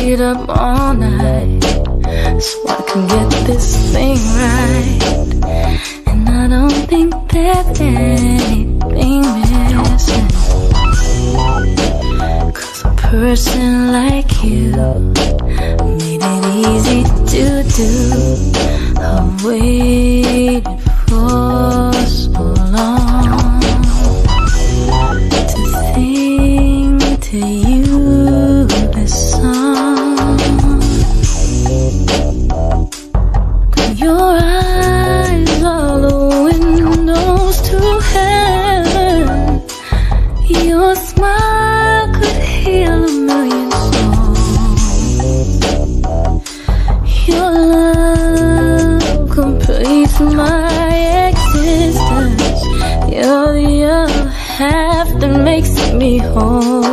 stayed up all night so I can get this thing right. And I don't think there's anything missing, 'cause a person like you made it easy to do. I've waited for so long to sing to you this song. Your eyes are the windows to heaven. Your smile could heal a million souls. Your love completes my existence. You're the other half that makes me whole.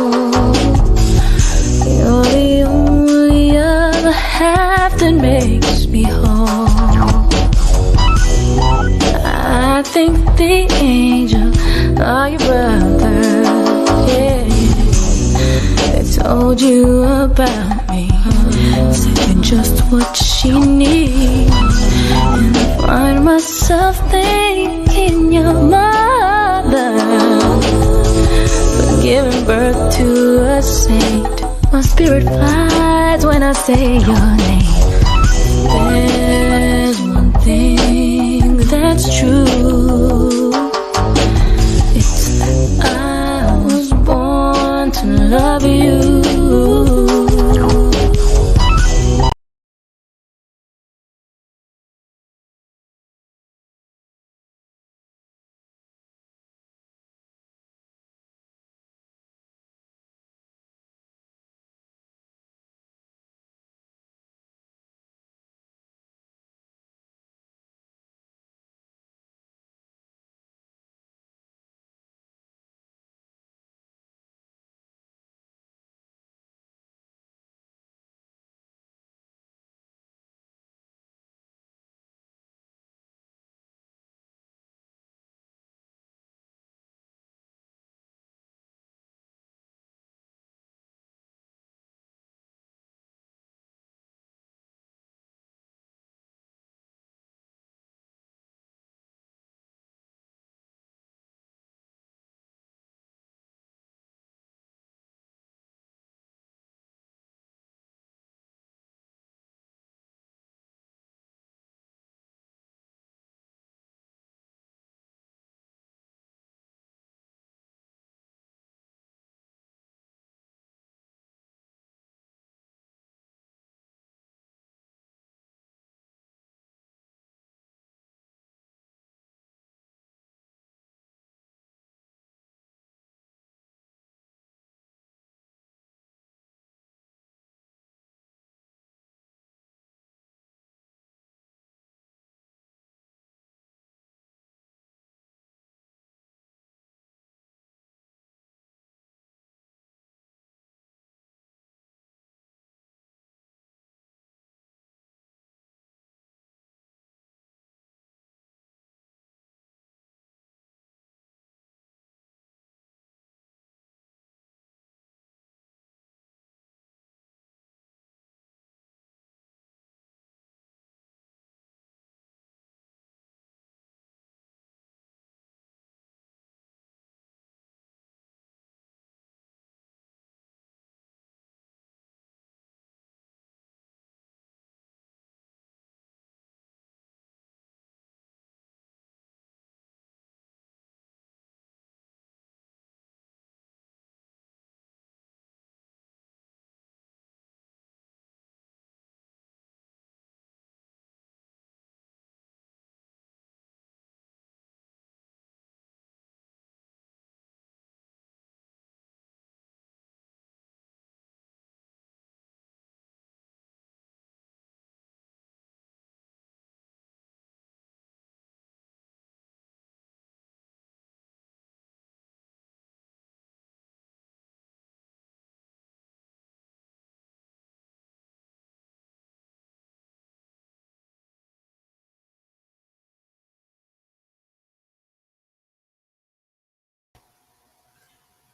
You're the only other half that makes me whole. I think the angel are your brother, yeah. They told you about me, said you're just what she needs. And I find myself thinking your mother for giving birth to a saint. My spirit flies when I say your name. There's one thing that's true, it's that I was born to love you.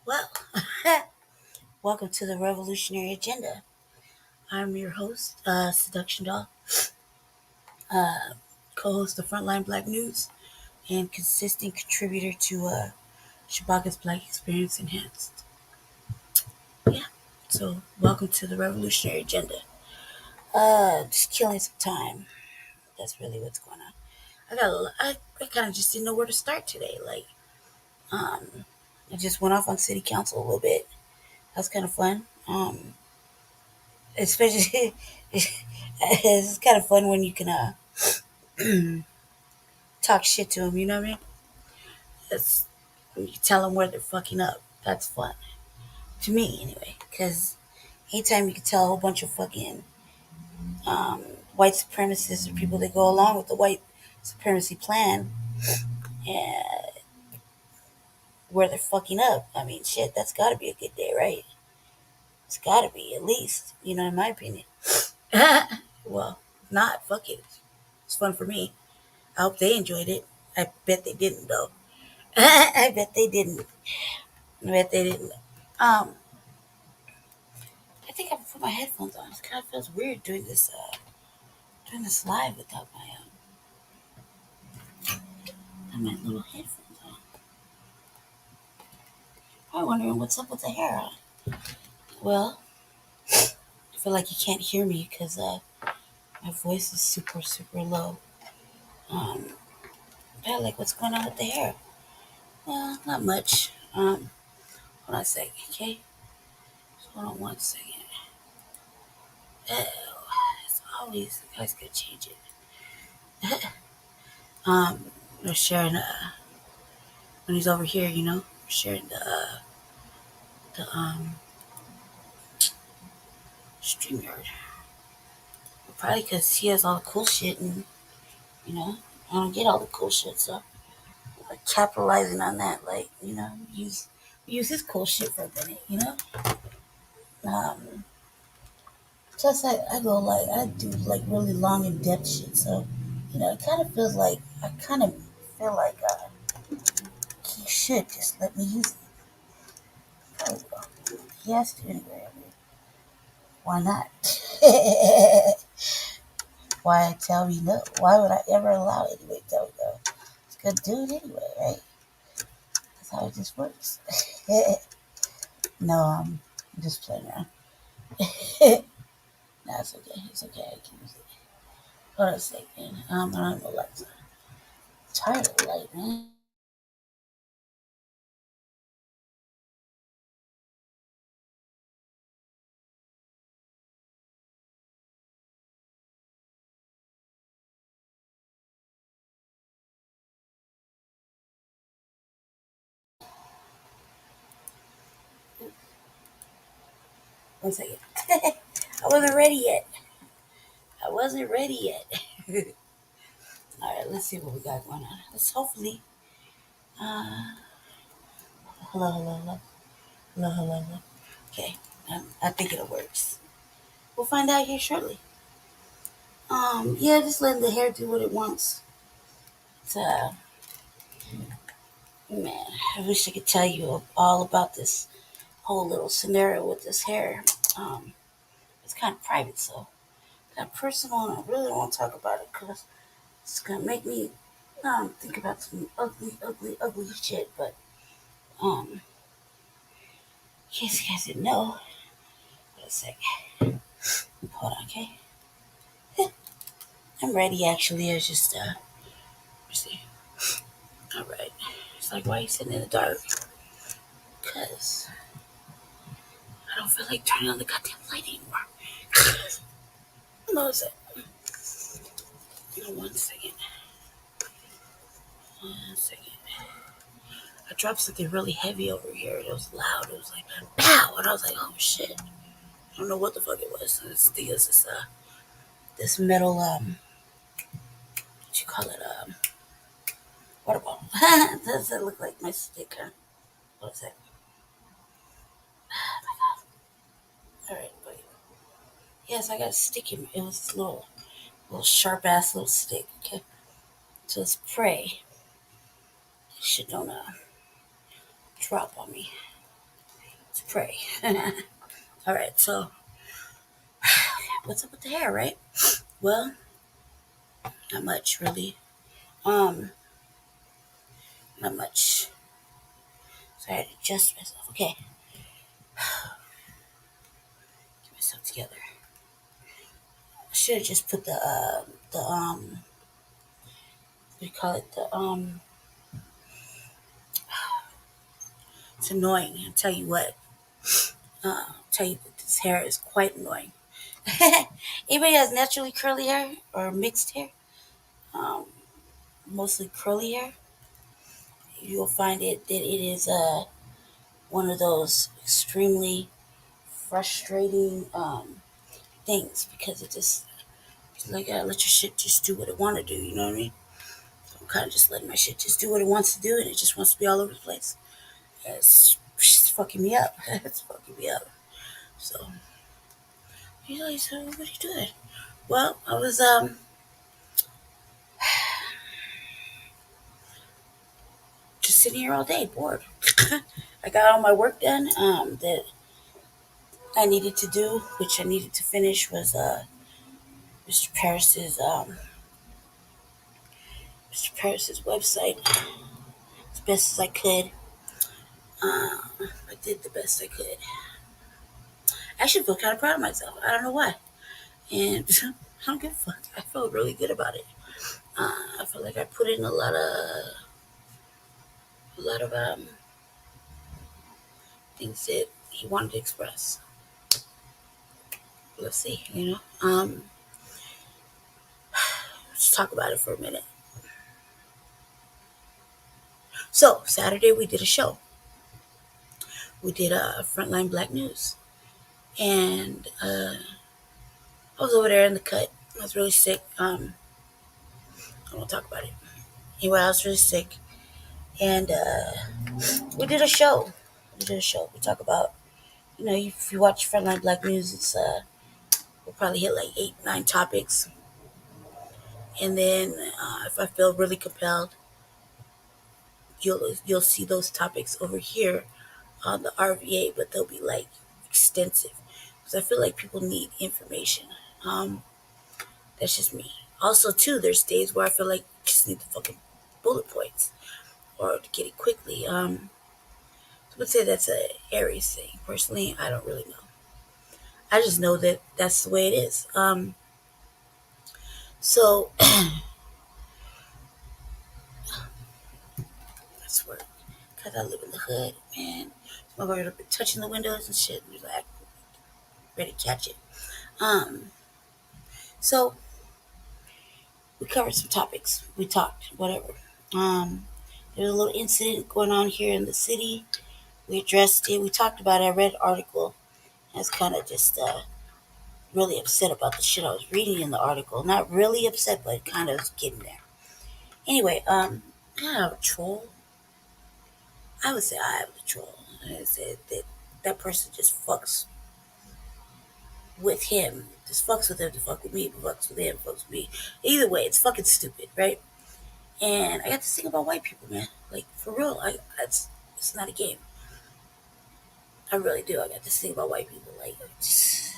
Well, welcome to the Revolutionary Agenda. I'm your host, Seduction Doll, co-host of Frontline Black News, and consistent contributor to Shabaka's Black Experience Enhanced. Yeah, so welcome to the Revolutionary Agenda. Just killing some time. That's really what's going on. I kind of just didn't know where to start today. I just went off on city council a little bit. That was kind of fun. Especially, it's kind of fun when you can talk shit to them. You know what I mean? It's when you tell them where they're fucking up. That's fun to me, anyway. Because anytime you can tell a whole bunch of fucking white supremacists or people that go along with the white supremacy plan and where they're fucking up, I mean, shit, that's got to be a good day, right? It's got to be at least, in my opinion. Well, if not, fuck it. It's fun for me. I hope they enjoyed it. I bet they didn't, though. I bet they didn't. I bet they didn't. Um, I think I put my headphones on. It kind of feels weird doing this live without my little headphones on. I'm wondering what's up with the hair on. Well, I feel like you can't hear me because my voice is super super low. Um, yeah, like what's going on with the hair? Well, not much. Hold on a second, okay? Just hold on 1 second. It's always you guys could change it. We're sharing when he's over here, we're sharing the StreamYard. Probably because he has all the cool shit, and you know, I don't get all the cool shit, so like capitalizing on that, like use his cool shit for a minute. Um, Plus, I go like I do like really long in depth shit, so it kind of feels like I kind of feel like he should just let me use it. There we go. He has to anyway. I mean, why not? Why tell me no? Why would I ever allow it anyway? Tell me no. It's a good dude anyway, right? That's how it just works. No, I'm just playing around. No, it's okay. It's okay. I can use it. Hold on a second. I don't know lights. Tired of the light, man. One second. I wasn't ready yet. I wasn't ready yet. All right, let's see what we got going on. Let's hopefully. Uh, hello, hello, hello, hello, hello, hello. Okay, I think it works. We'll find out here shortly. Yeah, just letting the hair do what it wants. It's, man, I wish I could tell you all about this whole little scenario with this hair. Um, it's kind of private, so kind of personal, and I really don't want to talk about it because it's gonna make me think about some ugly, ugly, ugly shit. But in case you guys didn't know, wait a sec. Hold on, okay? I'm ready. Actually, I was just let's see. All right. It's like why are you sitting in the dark? Cause I don't feel like turning on the goddamn light anymore. No, it's it. 1 second. 1 second. I dropped something really heavy over here. It was loud. It was like pow, and I was like, oh shit. I don't know what the fuck it was. I think it's this metal what you call it water bottle. Does it look like my sticker? What is it? All right, but yes, I got a stick in. It was this little sharp ass little stick. Okay, so let's pray. Shit don't drop on me. Let's pray. All right, so What's up with the hair, right? Well, not much really. Um, not much. So I had to adjust myself. Okay, get myself together. I should have just put what do you call it? It's annoying. I'll tell you what. I'll tell you that this hair is quite annoying. Anybody has naturally curly hair or mixed hair, um, mostly curly hair, you'll find that it is one of those extremely frustrating things because it just it's like let your shit just do what it want to do. You know what I mean? So I'm kind of just letting my shit just do what it wants to do, and it just wants to be all over the place. It's fucking me up. It's fucking me up. So he's like, so what are you doing? Well, I was just sitting here all day, bored. I got all my work done that I needed to do, which I needed to finish was Mr. Paris's um, Mr. Paris's website as best as I could. I did the best I could. I actually feel kind of proud of myself. I don't know why, and I don't give a fuck. I felt really good about it. I feel like I put in a lot of things that he wanted to express. Let's see, let's talk about it for a minute. So Saturday we did a show. We did a Frontline Black News, and I was over there in the cut. I was really sick. I won't talk about it. Anyway, I was really sick, and we did a show. We talk about, if you watch Frontline Black News, it's we'll probably hit like 8, 9 topics, and then if I feel really compelled, you'll see those topics over here on the RVA, but they'll be like extensive because I feel like people need information. Um, that's just me. Also, too, there's days where I feel like I just need the fucking bullet points or to get it quickly. I would say that's a Aries thing. Personally, I don't really know. I just know that that's the way it is. So that's work. Cause I live in the hood, man. My brother been touching the windows and shit. And like ready to catch it. Um, so we covered some topics. We talked, whatever. There was a little incident going on here in the city. We addressed it. We talked about it. I read an article. I was kind of just really upset about the shit I was reading in the article. Not really upset, but kind of getting there. Anyway, I have a troll. I would say I have a troll. I said that person just fucks with him. Just fucks with him to fuck with me, but fucks with him, fucks with me. Either way, it's fucking stupid, right? And I got to think about white people, man. Like for real, it's not a game. I really do. I got to think about white people. Like, just,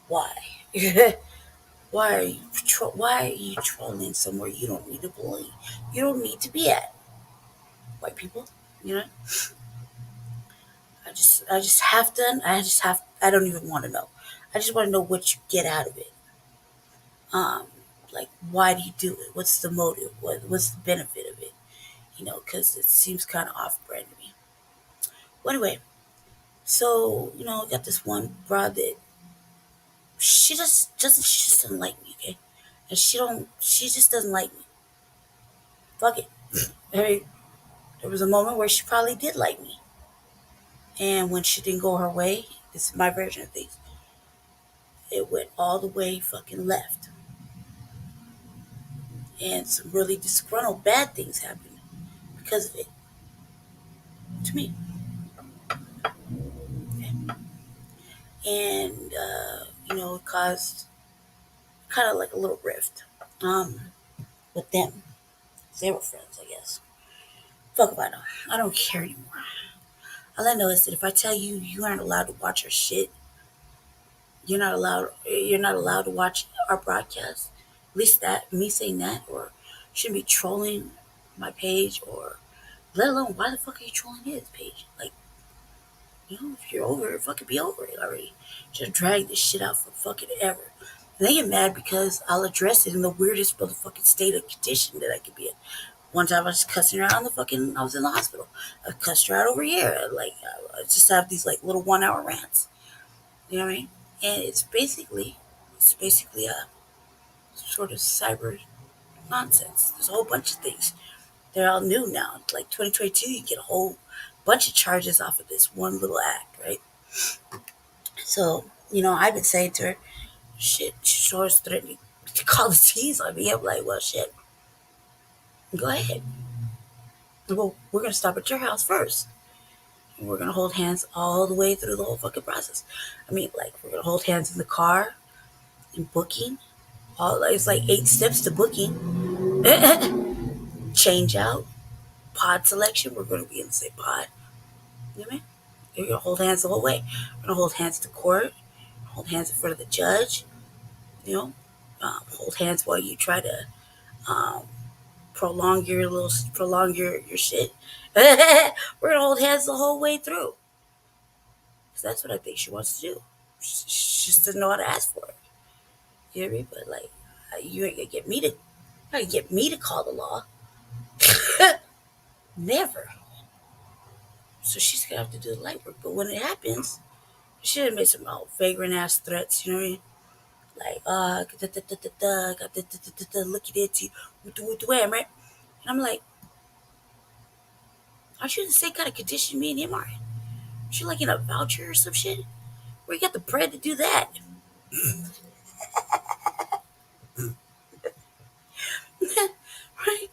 why? Why are you trolling somewhere you don't need to believe? You don't need to be at, white people. You know. I just have done. I just have. I don't even want to know. I just want to know what you get out of it. Um, like why do you do it? What's the motive? What's the benefit of it? Because it seems kind of off-brand to me. Well, anyway, so I got this one broad that she just doesn't like me, okay? And she just doesn't like me. Fuck it. There, there was a moment where she probably did like me, and when she didn't go her way, this is my version of things. It went all the way fucking left, and some really disgruntled bad things happened because of it to me. Okay? And it caused kind of like a little rift with them. They were friends, I guess. Fuck if I know. I don't care anymore. All I know is that if I tell you you aren't allowed to watch her shit, You're not allowed to watch our broadcast. At least that me saying that, or shouldn't be trolling my page, or let alone why the fuck are you trolling his page? Like, if you're over it, fucking be over it already. Just drag this shit out for fucking ever. And they get mad because I'll address it in the weirdest motherfucking state of condition that I could be in. One time I was cussing her out I was in the hospital. I cussed her out over here. Like, I just have these like little 1 hour rants. You know what I mean? And it's basically a sort of cyber nonsense. There's a whole bunch of things. They're all new now. Like 2022, you get a whole bunch of charges off of this one little act, right? So, I've been saying to her, shit, she sure is threatening to call the T's on me. I'm like, well, shit, go ahead. Well, we're going to stop at your house first. And we're going to hold hands all the way through the whole fucking process. I mean, like, we're going to hold hands in the car, in booking. It's like 8 steps to booking. Change out, pod selection. We're going to be in the same pod. You know what I mean? You're going to hold hands the whole way. We're going to hold hands to court, hold hands in front of the judge, hold hands while you try to um, prolong your shit. We're gonna hold hands the whole way through. Cause that's what I think she wants to do. She just doesn't know how to ask for it. You know what I mean? But like, you ain't gonna get me to call the law. Never. So she's gonna have to do the light work. But when it happens, she done made some vagrant ass threats. You know what I mean? Like, look at it, right? And I'm like, aren't you the same kind of condition me and him are in? Aren't you like in a voucher or some shit? Where you got the bread to do that? Right?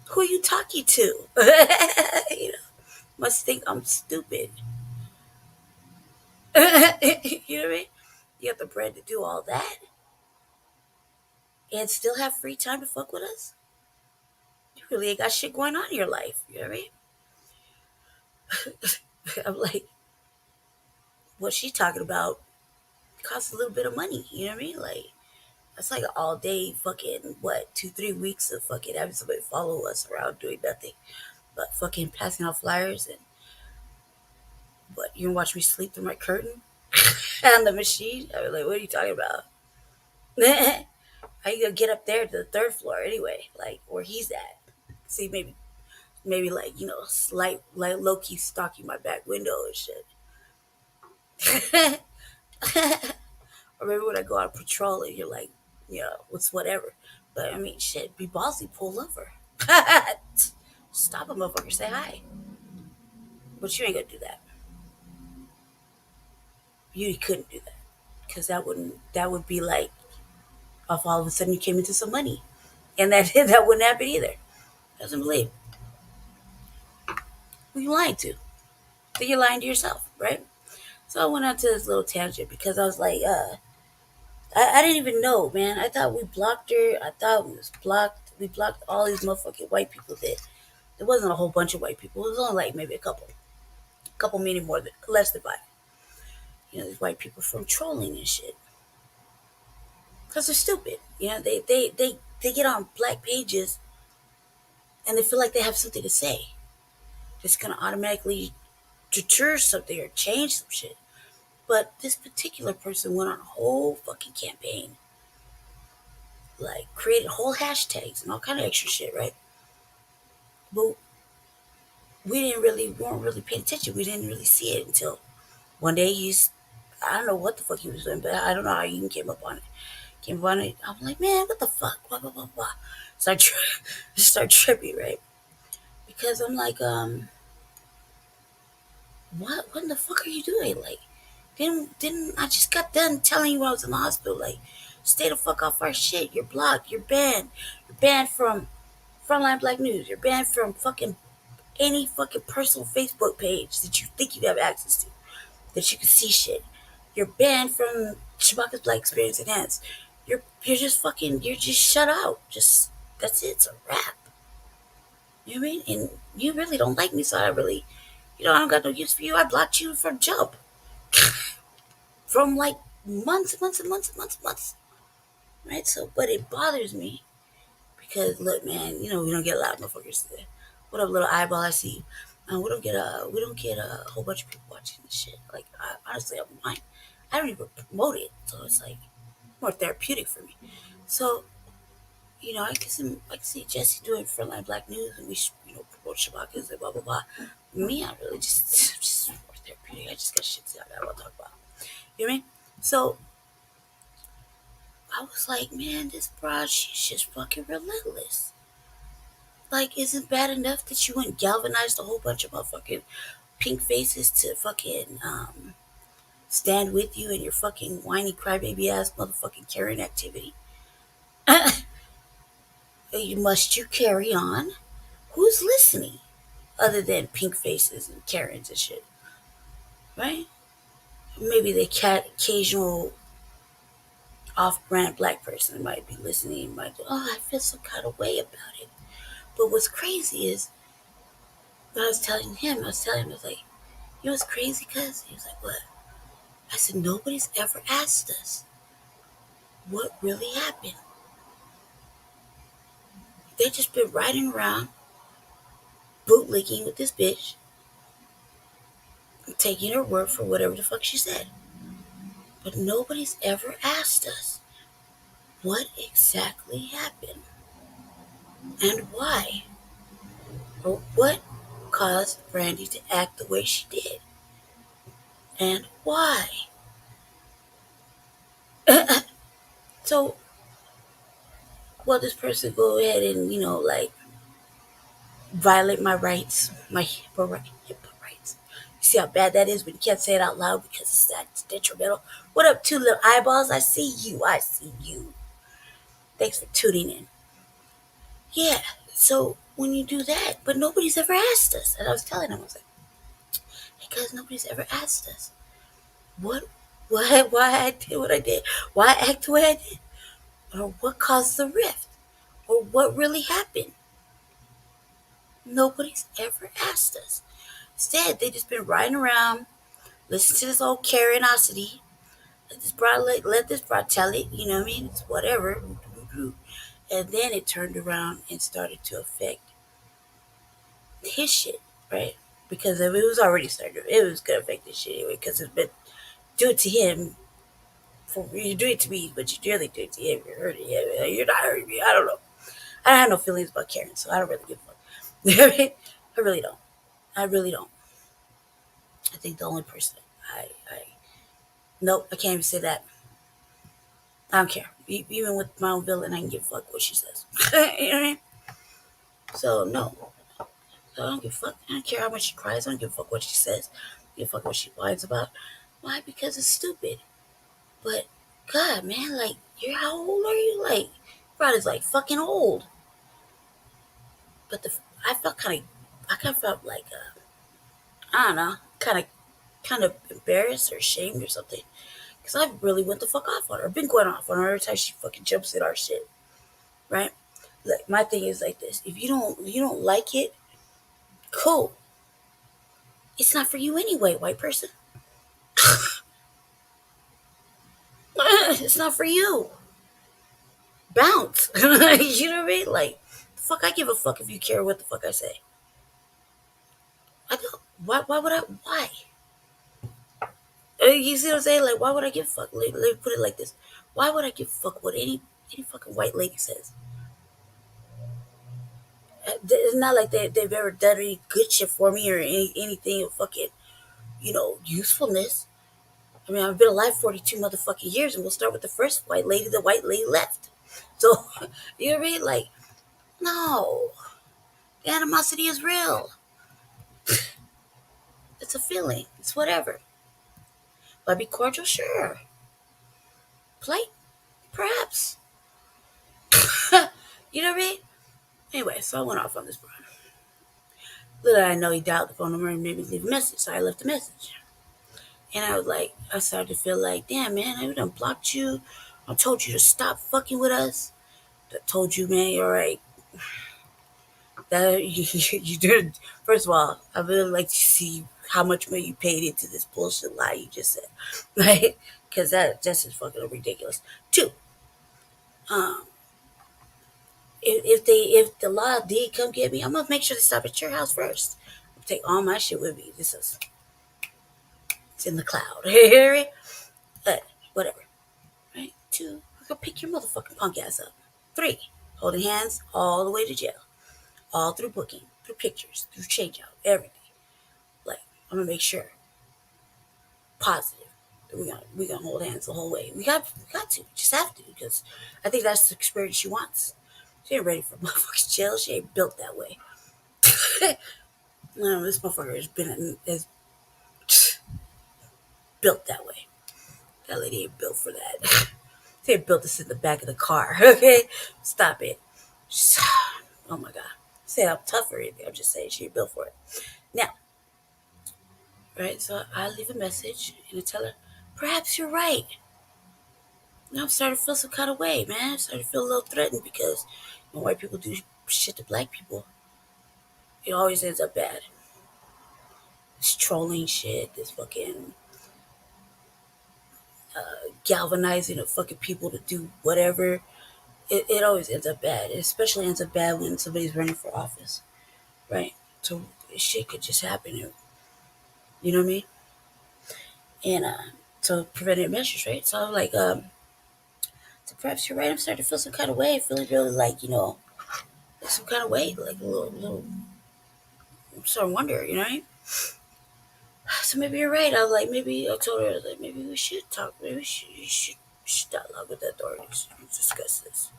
Who are you talking to? you know, must think I'm stupid. you know what I mean? You got the bread to do all that and still have free time to fuck with us? You really ain't got shit going on in your life. You know what I mean? I'm like, what she talking about costs a little bit of money. You know what I mean? Like, that's like an all day fucking, 2-3 weeks of fucking having somebody follow us around doing nothing but fucking passing out flyers. And what, you gonna watch me sleep through my curtain on the machine? I was like, what are you talking about? How you gonna get up there to the third floor anyway? Like, where he's at? See, maybe like, slight, like low key stalking my back window and shit. Or maybe when I go out patrolling, you're like, what's whatever. But I mean, shit, be bossy, pull over. Stop a motherfucker, say hi. But you ain't gonna do that. You couldn't do that. Because that would be like, if all of a sudden you came into some money. And that that wouldn't happen either. Doesn't believe. Who you lying to? Then you're lying to yourself, right? So I went out to this little tangent because I was like, I didn't even know, man. I thought we blocked her. I thought we was blocked. We blocked all these motherfucking white people that there wasn't a whole bunch of white people. It was only like maybe a couple. A couple meaning less than five. These white people from trolling and shit. Because they're stupid. They get on black pages and they feel like they have something to say. It's going to automatically deter something or change some shit. But this particular person went on a whole fucking campaign. Like, created whole hashtags and all kind of extra shit, right? But we weren't really paying attention. We didn't really see it until one day I don't know what the fuck he was doing, but I don't know how he even came up on it. I'm like, man, what the fuck? Blah, blah, blah, blah. So I start tripping, right? Because I'm like, what in the fuck are you doing? Like, didn't I just got done telling you when I was in the hospital, like, stay the fuck off our shit. You're blocked. You're banned. You're banned from Frontline Black News. You're banned from fucking any fucking personal Facebook page that you think you have access to, that you can see shit. You're banned from Shabaka's Black Experience Enhanced. You're just shut out. Just, that's it. It's a wrap. You know what I mean? And you really don't like me, so I don't got no use for you. I blocked you from jump. from like months and months and months and months and months. Right? So, but it bothers me because look, man, we don't get a lot of motherfuckers today. What up, little eyeball? I see you. We don't get a whole bunch of people watching this shit. Like, honestly, I don't even promote it, so it's like more therapeutic for me. So, I can see Jesse doing Frontline Black News, and we promote Shabakas and blah blah blah. Me, I really just more therapeutic. I just got shit that I want to talk about. You know what I mean? So I was like, man, this broad, she's just fucking relentless. Like, isn't bad enough that you went galvanized a whole bunch of motherfucking pink faces to fucking stand with you in your fucking whiny crybaby ass motherfucking carrying activity? Must you carry on? Who's listening other than pink faces and Karens and shit, right? Maybe the occasional off-brand black person might be listening, might go, oh, I feel some kind of way about it. But what's crazy is, I was telling him, I was like, you know what's crazy, cuz? He was like, what? I said, nobody's ever asked us what really happened. They just been riding around, bootlicking with this bitch, taking her word for whatever the fuck she said. But nobody's ever asked us what exactly happened and why, or what caused Brandy to act the way she did and why. So, this person go ahead and, violate my rights, my HIPAA rights. You see how bad that is when you can't say it out loud because that's detrimental. What up, two little eyeballs? I see you. I see you. Thanks for tuning in. Yeah, so when you do that, but nobody's ever asked us. And I was telling them, I was like, hey guys, nobody's ever asked us why I did what I did, why I act the way I did, or what caused the rift, or what really happened. Nobody's ever asked us. Instead, they just been riding around, listening to this old curiosity. Let this broad tell it, you know what I mean? It's whatever. And then it turned around and started to affect his shit, right? Because if it was already started, it was gonna affect his shit anyway. Because it's been do it to him, you do it to me, but you really do it to him. You're hurting him. You're not hurting me. I don't know. I don't have no feelings about Karen, so I don't really give a fuck. I really don't. I really don't. I think the only person nope, I can't even say that. I don't care. Even with my own villain, I can give a fuck what she says. You know what I mean? So no. So I don't give a fuck. I don't care how much she cries. I don't give a fuck what she says. I don't give a fuck what she whines about. Why? Because it's stupid. But God, man, like, how old are you? Like, Rod is like fucking old. But I kind of felt like, I don't know, kind of embarrassed or ashamed or something. Because I really went the fuck off on her. I've been going off on her every time she fucking jumps in our shit. Right? Like, my thing is like this. If you don't like it, cool. It's not for you anyway, white person. It's not for you. Bounce. You know what I mean? Like, the fuck I give a fuck if you care what the fuck I say. I don't. Why would I? Why? You see what I'm saying? Like, why would I give a fuck? Let me put it like this. Why would I give a fuck what any fucking white lady says? It's not like they've ever done any good shit for me or anything of fucking, usefulness. I mean, I've been alive 42 motherfucking years, and we'll start with the first white lady. The white lady left. So, you know what I mean? Like, no. The animosity is real. It's a feeling. It's whatever. Will I be cordial? Sure. Polite? Perhaps. You know what I mean? Anyway, so I went off on this bro. Little did I know he dialed the phone number and made me leave a message, so I left a message. And I started to feel like, damn, man, I done blocked you. I told you to stop fucking with us. I told you, man, you're right. That you did. First of all, I really like to see how much money you paid into this bullshit lie you just said, right? Because that's just fucking ridiculous. Two, um, if the law did come get me, I'm gonna make sure they stop at your house first. I'll take all my shit with me. It's in the cloud. Hear it? But whatever. Right? Two, we're gonna pick your motherfucking punk ass up. Three, holding hands all the way to jail, all through booking, through pictures, through change out, everything. Like I'm gonna make sure positive that we gonna hold hands the whole way. We got to, just have to, because I think that's the experience she wants. She ain't ready for motherfucking jail. She ain't built that way. No, this motherfucker is built that way. That lady ain't built for that. She ain't built to sit in the back of the car. Okay, stop it. She's, oh my god. Say I'm tough or anything. I'm just saying she ain't built for it. Now, right? So I leave a message and I tell her, perhaps you're right. Now I'm starting to feel some kind of way, man. I'm starting to feel a little threatened because when white people do shit to black people, it always ends up bad. This trolling shit, this fucking galvanizing of fucking people to do whatever. It always ends up bad. It especially ends up bad when somebody's running for office, right? So this shit could just happen. You know what I mean? And so preventive measures, right? So I'm like, so perhaps you're right. I'm starting to feel some kind of way. Feeling really like, like some kind of way, like a little. I'm starting to wonder, you know what I mean? So maybe you're right. I told her, like, maybe we should talk. Maybe we should dialogue with the authorities and discuss this.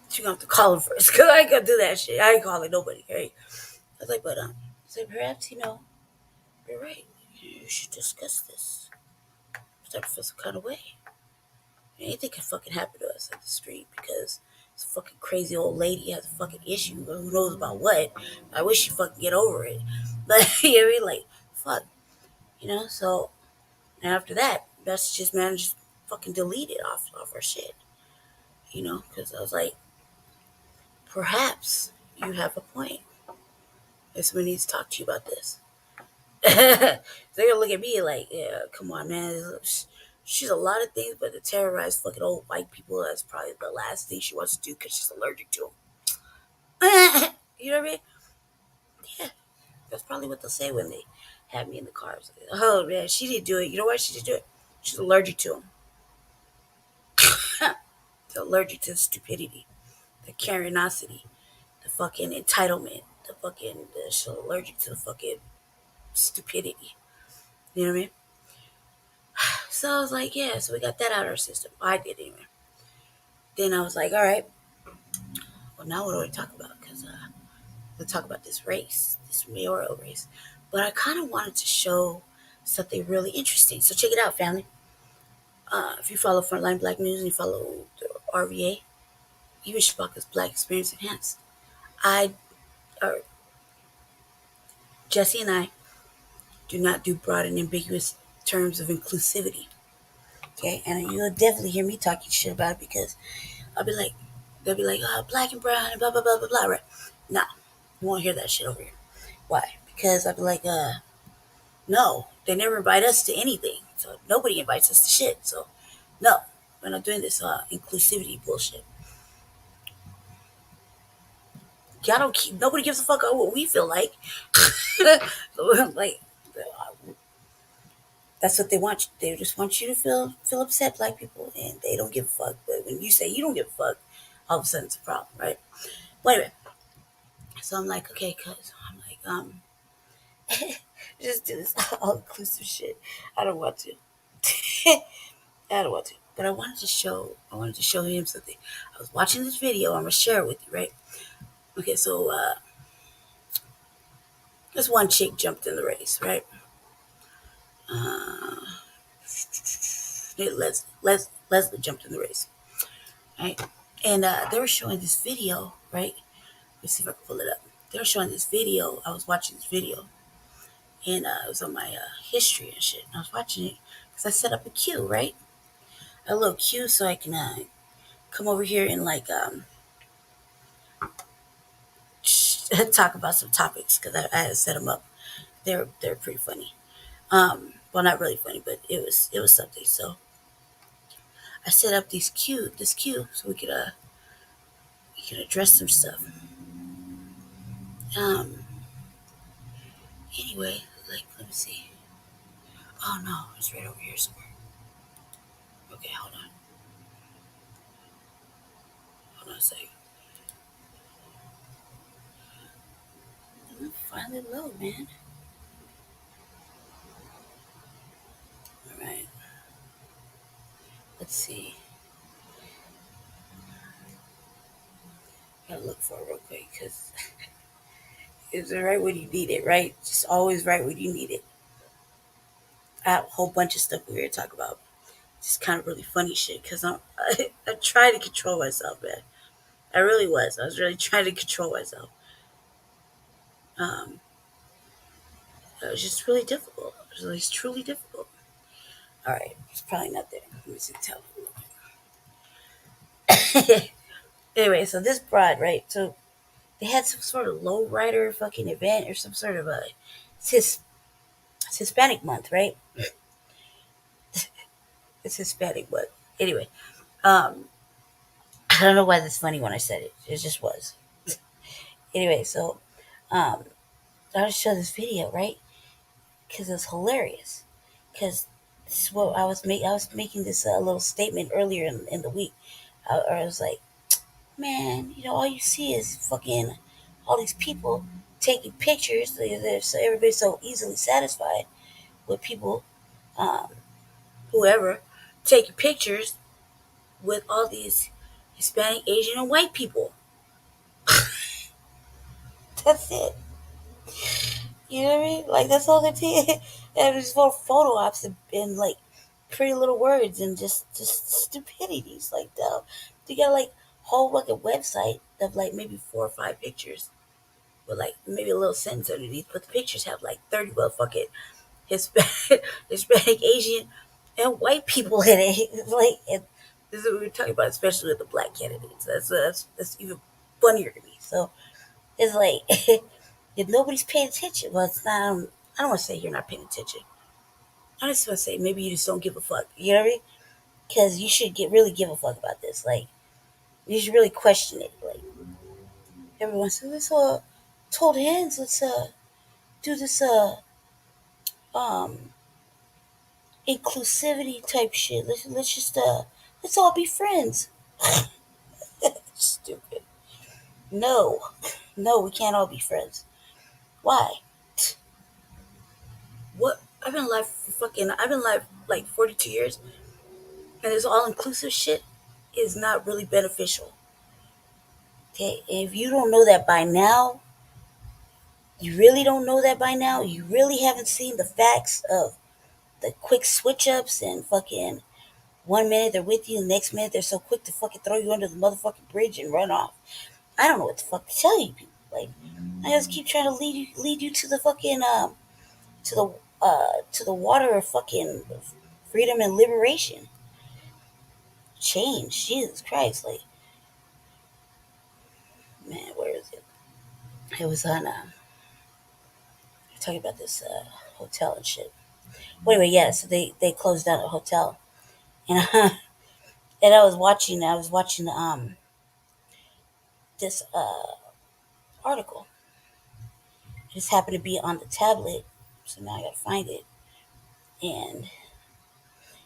She gonna have to call him first, cause I ain't gonna do that shit. I ain't calling nobody, right? I was like, but so perhaps you're right. You should discuss this. I'm starting to feel some kind of way. Anything can fucking happen to us at the street because this fucking crazy old lady has a fucking issue. Who knows about what? I wish she fucking get over it. But you know what I mean? Like, fuck. So after that, messages, man, just fucking deleted off our shit. Because I was like, perhaps you have a point. If somebody needs to talk to you about this. They're gonna look at me like, yeah, come on, man. She's a lot of things, but to terrorize fucking old white people, that's probably the last thing she wants to do because she's allergic to them. You know what I mean? Yeah, that's probably what they'll say when they have me in the car. Like, oh man, she didn't do it. You know why she didn't do it? She's allergic to them. She's allergic to the stupidity, the curiosity, the fucking entitlement, she's allergic to the fucking stupidity. You know what I mean? So I was like, yeah, so we got that out of our system. I did anyway. Then I was like, all right, well, now what do I talk about? Because we'll talk about this race, this mayoral race. But I kind of wanted to show something really interesting. So check it out, family. If you follow Frontline Black News and you follow the RVA, you should focus Black Experience Enhanced. Or Jesse and I do not do broad and ambiguous terms of inclusivity. Okay, and you'll definitely hear me talking shit about it because I'll be like, they'll be like, oh, black and brown and blah blah blah blah blah. Right? Nah, you won't hear that shit over here. Why? Because I'll be like, no, they never invite us to anything, so nobody invites us to shit. So, no, we're not doing this inclusivity bullshit. Y'all don't keep. Nobody gives a fuck about what we feel like. Like, that's what they want. They just want you to feel upset, black people, and they don't give a fuck. But when you say you don't give a fuck, all of a sudden it's a problem, right? But anyway, so I'm like, okay, cuz I'm like, just do this all inclusive shit. I don't want to. I don't want to. But I wanted to show him something. I was watching this video. I'm gonna share it with you, right? Okay, so this one chick jumped in the race, right? Uh, Leslie jumped in the race, right? And they were showing this video, right? Let's see if I can pull it up. They were showing this video. I was watching this video, and it was on my history and shit. And I was watching it because I set up a queue, right? A little queue so I can come over here and like talk about some topics because I had to set them up. They're pretty funny. Well, not really funny, but it was something. So I set up this queue so we could address some stuff. Um, anyway, like let me see. Oh no, it's right over here somewhere. Okay, hold on a second. Finally load, man. All right, let's see. Gotta look for it real quick because it's right when you need it, right? Just always right when you need it. I have a whole bunch of stuff we're gonna talk about. Just kind of really funny shit because I tried to control myself, man. I really was. I was really trying to control myself. Um, it was just really difficult. It was truly difficult. All right, it's probably not there. Let me see. Tell. Anyway, so this broad, right? So they had some sort of low rider fucking event or some sort of it's, his, it's Hispanic month, right? It's Hispanic month. Anyway, um, I don't know why that's funny when I said it. It just was. Anyway, so um, I just show this video, right? Because it's hilarious. Because this is what I was making this little statement earlier in the week. I was like, man, all you see is fucking all these people taking pictures. So everybody's so easily satisfied with people, um, whoever, taking pictures with all these Hispanic, Asian, and white people. That's it. You know what I mean? Like that's all they did. And just little photo ops and like pretty little words and just stupidities like that. They got like whole fucking website of like maybe 4 or 5 pictures with like maybe a little sentence underneath, but the pictures have like 30 motherfucking Hispanic, Hispanic, Asian, and white people in it. It's like, and this is what we were talking about, especially with the black candidates. That's even funnier to me. So it's like if nobody's paying attention, well, it's not. I don't want to say you're not paying attention. I just want to say maybe you just don't give a fuck. You know what I mean? Because you should really give a fuck about this. Like you should really question it. Like everyone says, let's hold hands. Let's do this um inclusivity type shit. Let's just let's all be friends. Stupid. No, no, we can't all be friends. Why? What? I've been alive like 42 years, and this all inclusive shit is not really beneficial. Okay, if you don't know that by now, you really don't know that by now. You really haven't seen the facts of the quick switch ups and fucking 1 minute they're with you, the next minute they're so quick to fucking throw you under the motherfucking bridge and run off. I don't know what the fuck to tell you people. Like I just keep trying to lead you to the fucking to the water of fucking freedom and liberation. Change. Jesus Christ. Like man, where is it? It was on talking about this hotel and shit. Well, anyway, yeah, so they closed down a hotel. And and I was watching this article. It just happened to be on the tablet, so now I gotta find it. And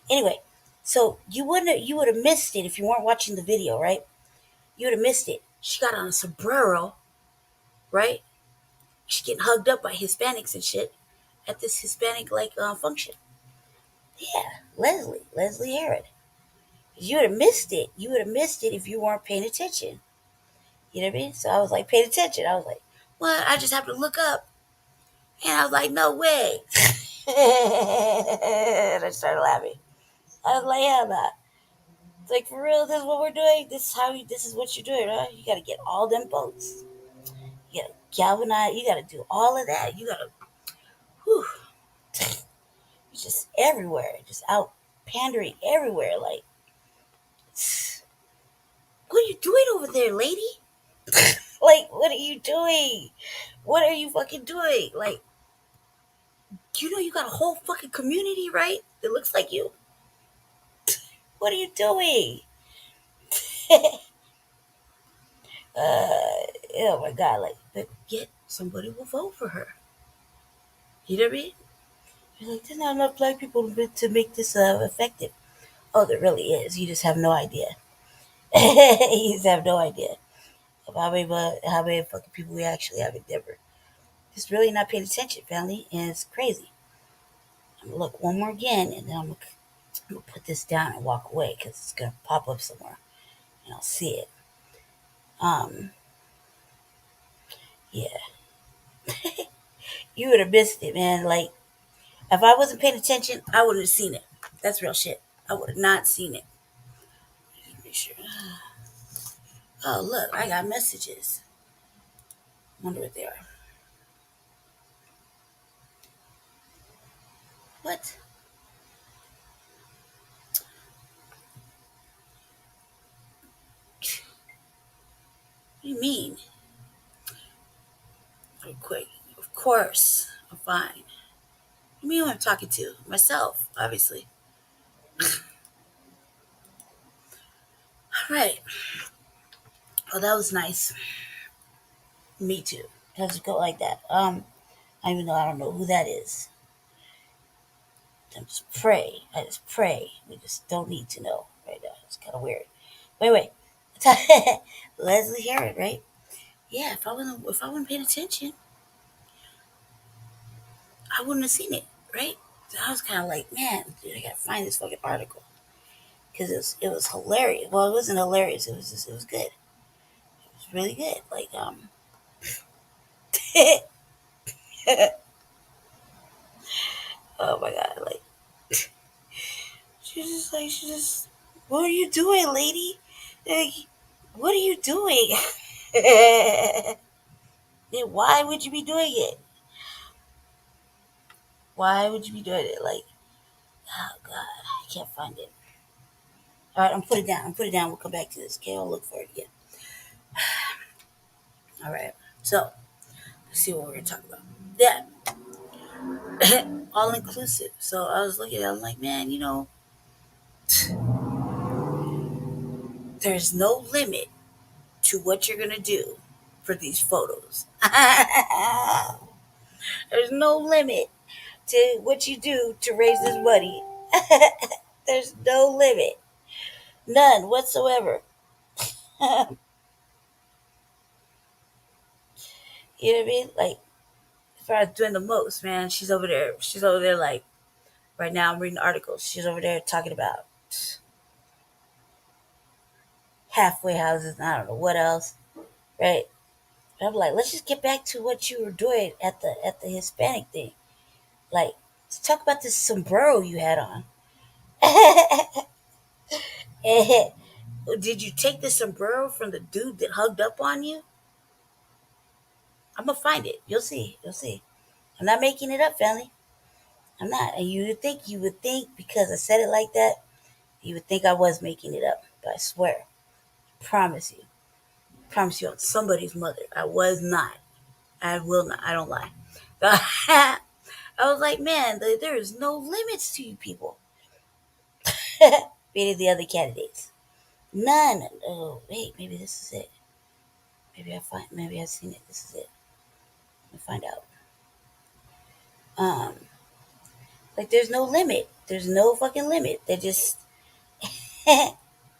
anyway, so you would have missed it if you weren't watching the video, right? You would have missed it. She got on a sombrero, right? She's getting hugged up by Hispanics and shit at this Hispanic like function. Yeah, Leslie Herod. You would have missed it. You would have missed it if you weren't paying attention. You know what I mean? So I was like paying attention. I was like, what? I just happened to look up, and I was like, no way. And I started laughing. I was like, hell nah. It's like for real, this is what we're doing. This is what you're doing, huh? You gotta get all them boats. You gotta galvanize. You gotta do all of that. You gotta, whew, it's just everywhere, just out pandering everywhere. Like, what are you doing over there, lady? Like, what are you doing? What are you fucking doing? Like, You know you got a whole fucking community, right? That looks like you. What are you doing? Oh my god, like, but yet somebody will vote for her. You know what I mean? You're like, there's not enough black people to make this effective. Oh, there really is. You just have no idea. You just have no idea of how many fucking people we actually have in Denver. Just really not paying attention, family, and it's crazy. I'm gonna look one more again, and then I'm gonna put this down and walk away because it's gonna pop up somewhere, and I'll see it. Um, yeah, you would have missed it, man. Like, if I wasn't paying attention, I wouldn't have seen it. That's real shit. I would have not seen it. Make sure. Oh, look, I got messages. Wonder what they are. What? What do you mean? Real quick. Of course, I'm fine. What do you mean who I'm talking to? Myself, obviously. All right. Oh, that was nice. Me too. Let's go like that. Even though I don't know who that is. I just pray. I just pray. We just don't need to know right now. It's kind of weird. Wait. Leslie Herod, right? Yeah. If I wasn't paying attention, I wouldn't have seen it, right? So I was kind of like, man, dude, I gotta find this fucking article because it was hilarious. Well, it wasn't hilarious. It was good. It was really good. Like oh my god, like she just, what are you doing, lady? Like, what are you doing? Then why would you be doing it? Why would you be doing it? Like, oh god, I can't find it. All right, I'm put it down. I'm put it down. We'll come back to this. Okay, I'll look for it again. All right. So let's see what we're gonna talk about. Yeah, all inclusive. So I was looking at it, I'm like, man, there's no limit to what you're gonna do for these photos. There's no limit to what you do to raise this money. There's no limit. None whatsoever. You know what I mean? Like, as far as doing the most, man, she's over there. She's over there, like, right now I'm reading articles. She's over there talking about halfway houses and I don't know what else, right? But I'm like, let's just get back to what you were doing at the Hispanic thing. Like, let's talk about this sombrero you had on. Did you take the sombrero from the dude that hugged up on you? I'm gonna find it. You'll see. You'll see. I'm not making it up, family. I'm not. And you would think because I said it like that, you would think I was making it up. But I swear, promise you, promise you on somebody's mother, I was not. I will not. I don't lie. I was like, man, there is no limits to you people. Beating the other candidates. None. Oh, wait, maybe this is it. Maybe I've seen it. This is it. Let me find out. Um, like there's no limit. There's no fucking limit. They're just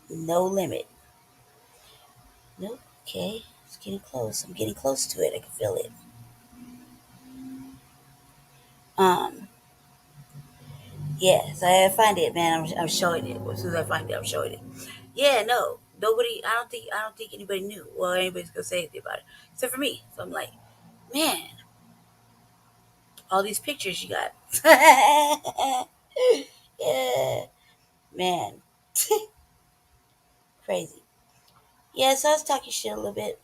no limit. Nope. Okay. It's getting close. I'm getting close to it. I can feel it. Um, yes, I find it, man. I'm showing it. As soon as I find it, I'm showing it. Yeah, no. Nobody I don't think anybody knew. Well, anybody's gonna say anything about it. Except for me. So I'm like, man, all these pictures you got. Yeah, man. Crazy. Yeah, so I was talking shit a little bit.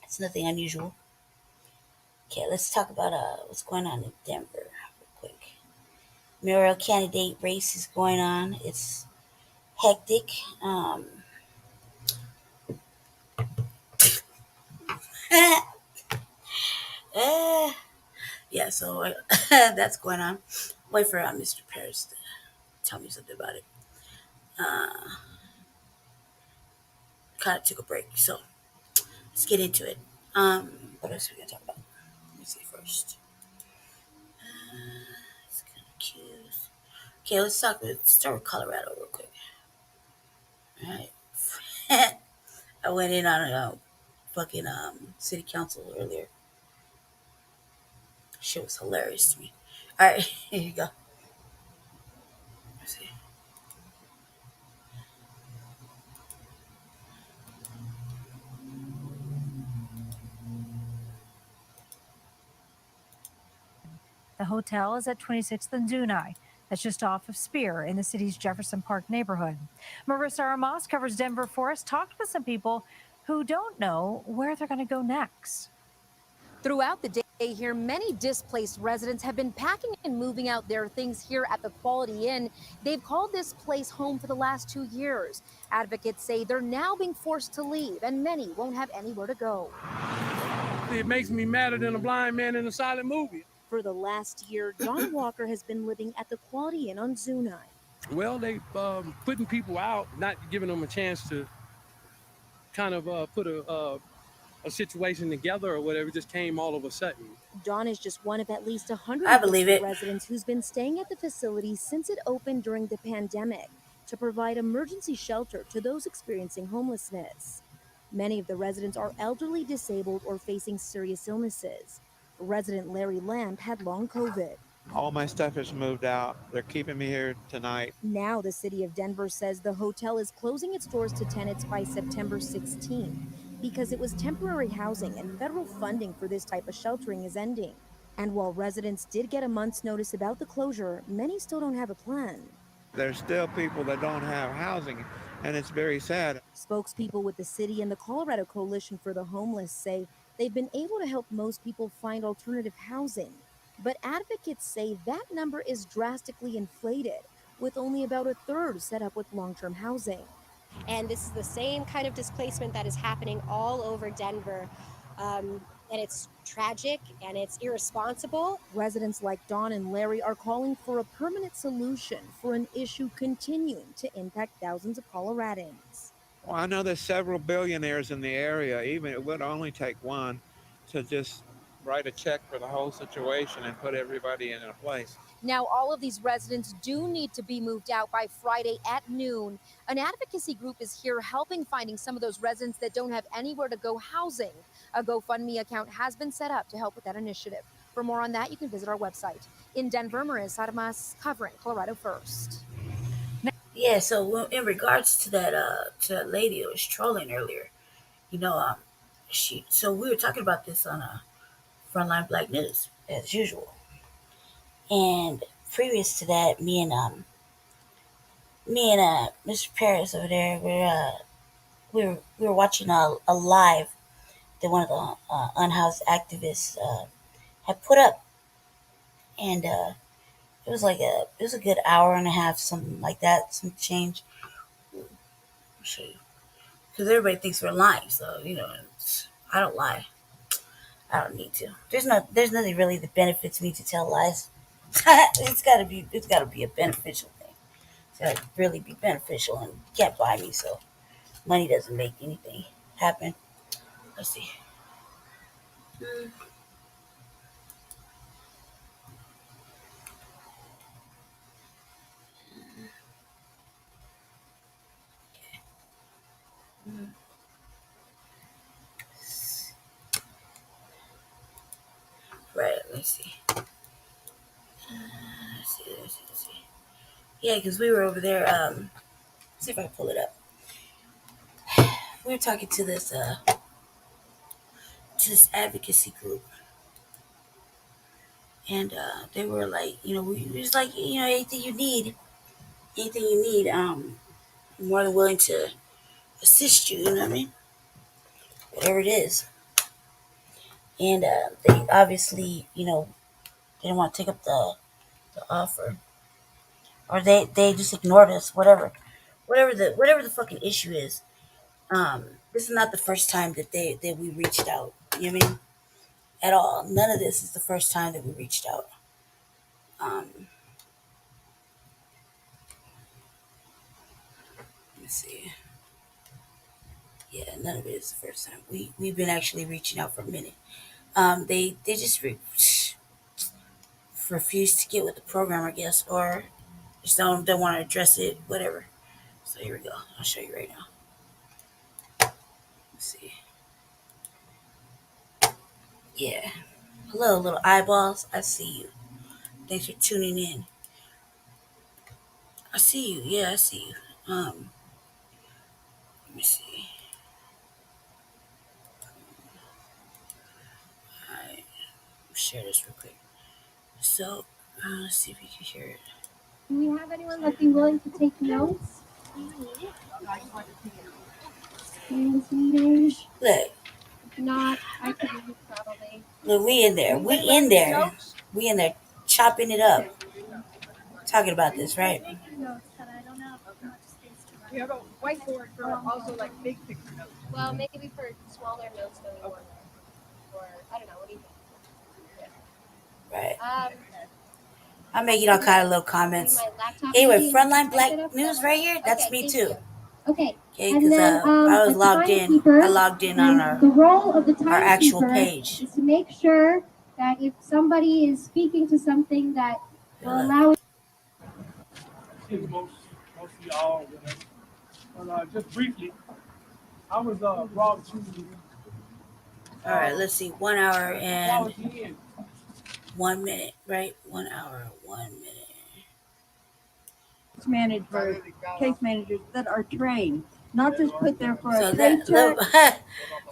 It's nothing unusual. Okay, let's talk about what's going on in Denver real quick. Mayoral candidate race is going on. It's hectic. Uh, Yeah, so that's going on. Wait for Mr. Paris to tell me something about it. Kind of took a break, so let's get into it. What else are we gonna talk about? Let me see first. It's kind of cute. Okay, let's start with Colorado real quick. All right. I went in on a fucking city council earlier. Shit was hilarious to me. All right, here you go. Let's see. The hotel is at 26th and Zuni. That's just off of Spear in the city's Jefferson Park neighborhood. Marissa Armas covers Denver for us, talked with some people who don't know where they're going to go next. Throughout the day here, many displaced residents have been packing and moving out their things here at the Quality Inn. They've called this place home for the last 2 years. Advocates say they're now being forced to leave, and many won't have anywhere to go. It makes me madder than a blind man in a silent movie. For the last year, John Walker has been living at the Quality Inn on Zuni. Well, they putting people out, not giving them a chance to kind of put a situation together or whatever. It just came all of a sudden. Dawn is just one of at least 100 I believe it. residents who's been staying at the facility since it opened during the pandemic to provide emergency shelter to those experiencing homelessness. Many of the residents are elderly, disabled, or facing serious illnesses. Resident Larry Lamb had long COVID. All my stuff is moved out. They're keeping me here tonight. Now the city of Denver says the hotel is closing its doors to tenants by September 16th because it was temporary housing and federal funding for this type of sheltering is ending. And while residents did get a month's notice about the closure, many still don't have a plan. There's still people that don't have housing, and it's very sad. Spokespeople with the city and the Colorado Coalition for the Homeless say they've been able to help most people find alternative housing. But advocates say that number is drastically inflated, with only about a third set up with long-term housing. And this is the same kind of displacement that is happening all over Denver. And it's tragic and it's irresponsible. Residents like Dawn and Larry are calling for a permanent solution for an issue continuing to impact thousands of Coloradans. Well, I know there's several billionaires in the area. Even it would only take one to just write a check for the whole situation and put everybody in a place. Now, all of these residents do need to be moved out by Friday at noon. An advocacy group is here helping finding some of those residents that don't have anywhere to go housing. A GoFundMe account has been set up to help with that initiative. For more on that, you can visit our website. In Denver, Marissa Armas covering Colorado First. Yeah, so in regards to that lady that was trolling earlier, so we were talking about this on Frontline Black News as usual, and previous to that, me and Mr. Paris over there, we were watching a live that one of the unhoused activists had put up, and it was a good hour and a half, something like that, some change. I'll show you, because everybody thinks we're lying, so I don't lie. I don't need to. There's nothing really that benefits me to tell lies. It's gotta be a beneficial thing. It's gotta really be beneficial, and you can't buy me, so money doesn't make anything happen. Let's see. Mm, mm. Right. Let's see. Let's see. Yeah, because we were over there. Let's see if I can pull it up. We were talking to this advocacy group, and they were like, we was like, anything you need, I'm more than willing to assist you. You know what I mean? Whatever it is. And they obviously, didn't want to take up the offer, or they just ignored us. Whatever the fucking issue is. This is not the first time that we reached out. You know what I mean? at all. None of this is the first time that we reached out. Let's see. Yeah, none of it is the first time. We've been actually reaching out for a minute. They just refuse to get with the program, I guess, or just don't want to address it, whatever. So here we go. I'll show you right now. Let's see. Yeah. Hello, little eyeballs. I see you. Thanks for tuning in. I see you. Yeah, I see you. Let me see. Alright. Share this real quick. So, let's see if you can hear it. Do we have anyone that'd be willing to take notes? Look. If not, I can read probably. Look, we in there. We in there. We in there chopping it up. Talking about this, right? We have a whiteboard for also like big picture notes. Well, maybe for smaller notes that we want. Or, I don't know, what do you think? Right. I'm making all kind of little comments. Anyway, Frontline Black News right here. That's me too. Okay. Because I was logged in. I logged in on our actual page. Is to make sure that if somebody is speaking to something that will allow it. Most of y'all with us. But just briefly, I was brought to. All right, let's see. 1 hour and 1 minute, right? 1 hour, 1 minute. Case managers that are trained, not just put there for So a paycheck.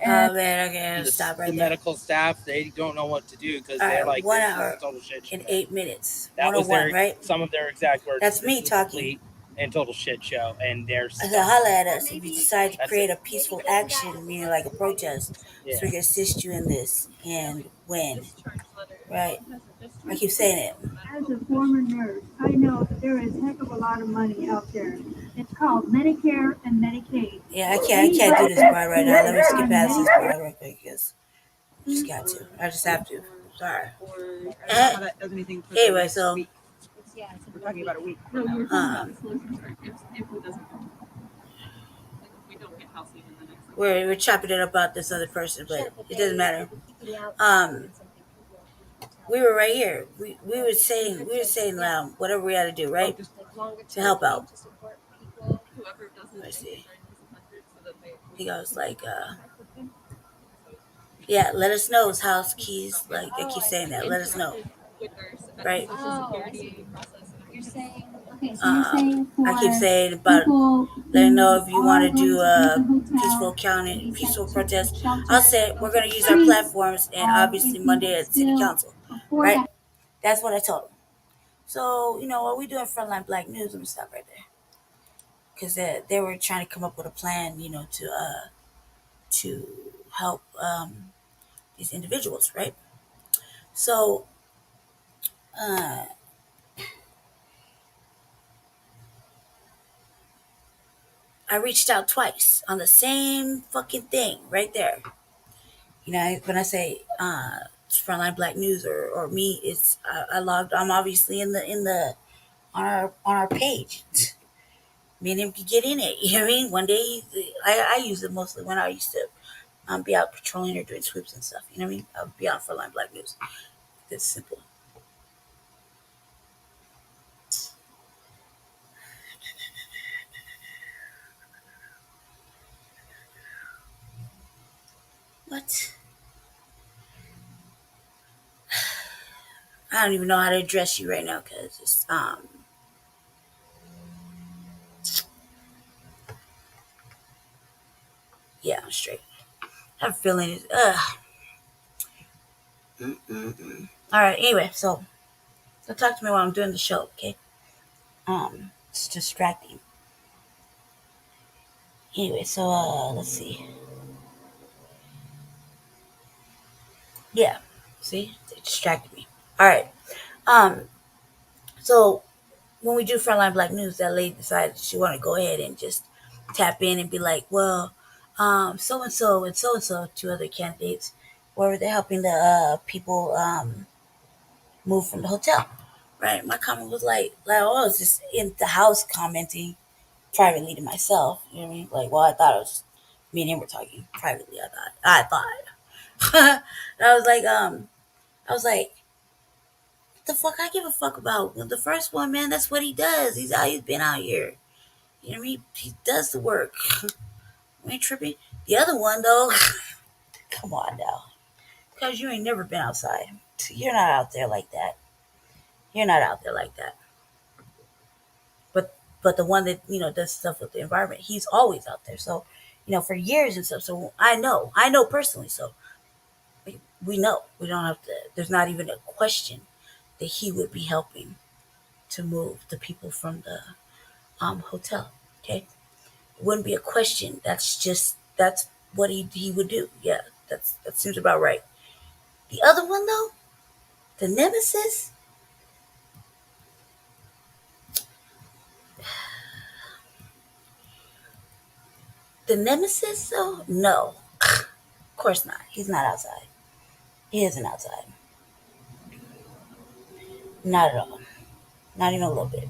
Oh man, okay, stop right the there. medical staff, they don't know what to do because All they're right, like 1 this is hour total shit show. and 8 minutes. That was 101, their, right? some of their exact words. That's me This is talking. complete and total shit show, and they're I said, holla at us if you decide to That's create it. a peaceful action, meaning like a protest, so we can assist you in this and when. Right? I keep saying it. As a former nurse, I know that there is a heck of a lot of money out there. It's called Medicare and Medicaid. Yeah, I can't do this part right now. Let me skip past this part real quick because I just got to. I just have to. Sorry. Anyway, so We're talking about a week. No, we were talking about the solution for if it doesn't like if we don't get housing in the next we're chopping it up about this other person, but it doesn't matter. We were right here. We were saying whatever we had to do, right? To help out. whoever doesn't Let's see. so that they He goes like, yeah, let us know, house keys. Like I keep saying that. Let us know. Right. You're saying, okay, so you're saying for I keep saying about letting know if you want to do a peaceful protest. I'll say we're going to use our platforms and obviously Monday at City Council. Right? That's what I told them. So, what we do in Frontline Black News, I'm going to stop right there. Because they were trying to come up with a plan, to help these individuals, right? So, I reached out twice on the same fucking thing right there. When I say Frontline Black News or me, it's I logged. I'm obviously in the on our page. Me and him could get in it. You know what I mean? One day, I use it mostly when I used to be out patrolling or doing sweeps and stuff. You know what I mean? I'll be on Frontline Black News. It's simple. What? I don't even know how to address you right now because it's yeah, I'm straight. I'm feeling it. All right. Anyway, so talk to me while I'm doing the show, okay? It's distracting. Anyway, so let's see. Yeah, see, they distracted me. All right. So when we do Frontline Black News, that lady decided she wanted to go ahead and just tap in and be like, well, so and so, two other candidates, where they're helping the people move from the hotel. Right. My comment was like, oh, I was just in the house commenting privately to myself. You know what I mean? Like, well, I thought it was me and him were talking privately. I thought. And I was like, what the fuck? I give a fuck about the first one, man. That's what he does. He's been out here. You know what I mean? He does the work. We ain't tripping. The other one though, come on now, because you ain't never been outside. You're not out there like that. You're not out there like that. But the one that does stuff with the environment, he's always out there. So for years and stuff. So I know personally. So we know we don't have to. There's not even a question that he would be helping to move the people from the hotel. Okay, it wouldn't be a question. That's what he would do. Yeah, that seems about right. The other one though, the nemesis. The nemesis though, no, of course not. He's not outside. He isn't outside. Not at all. Not even a little bit.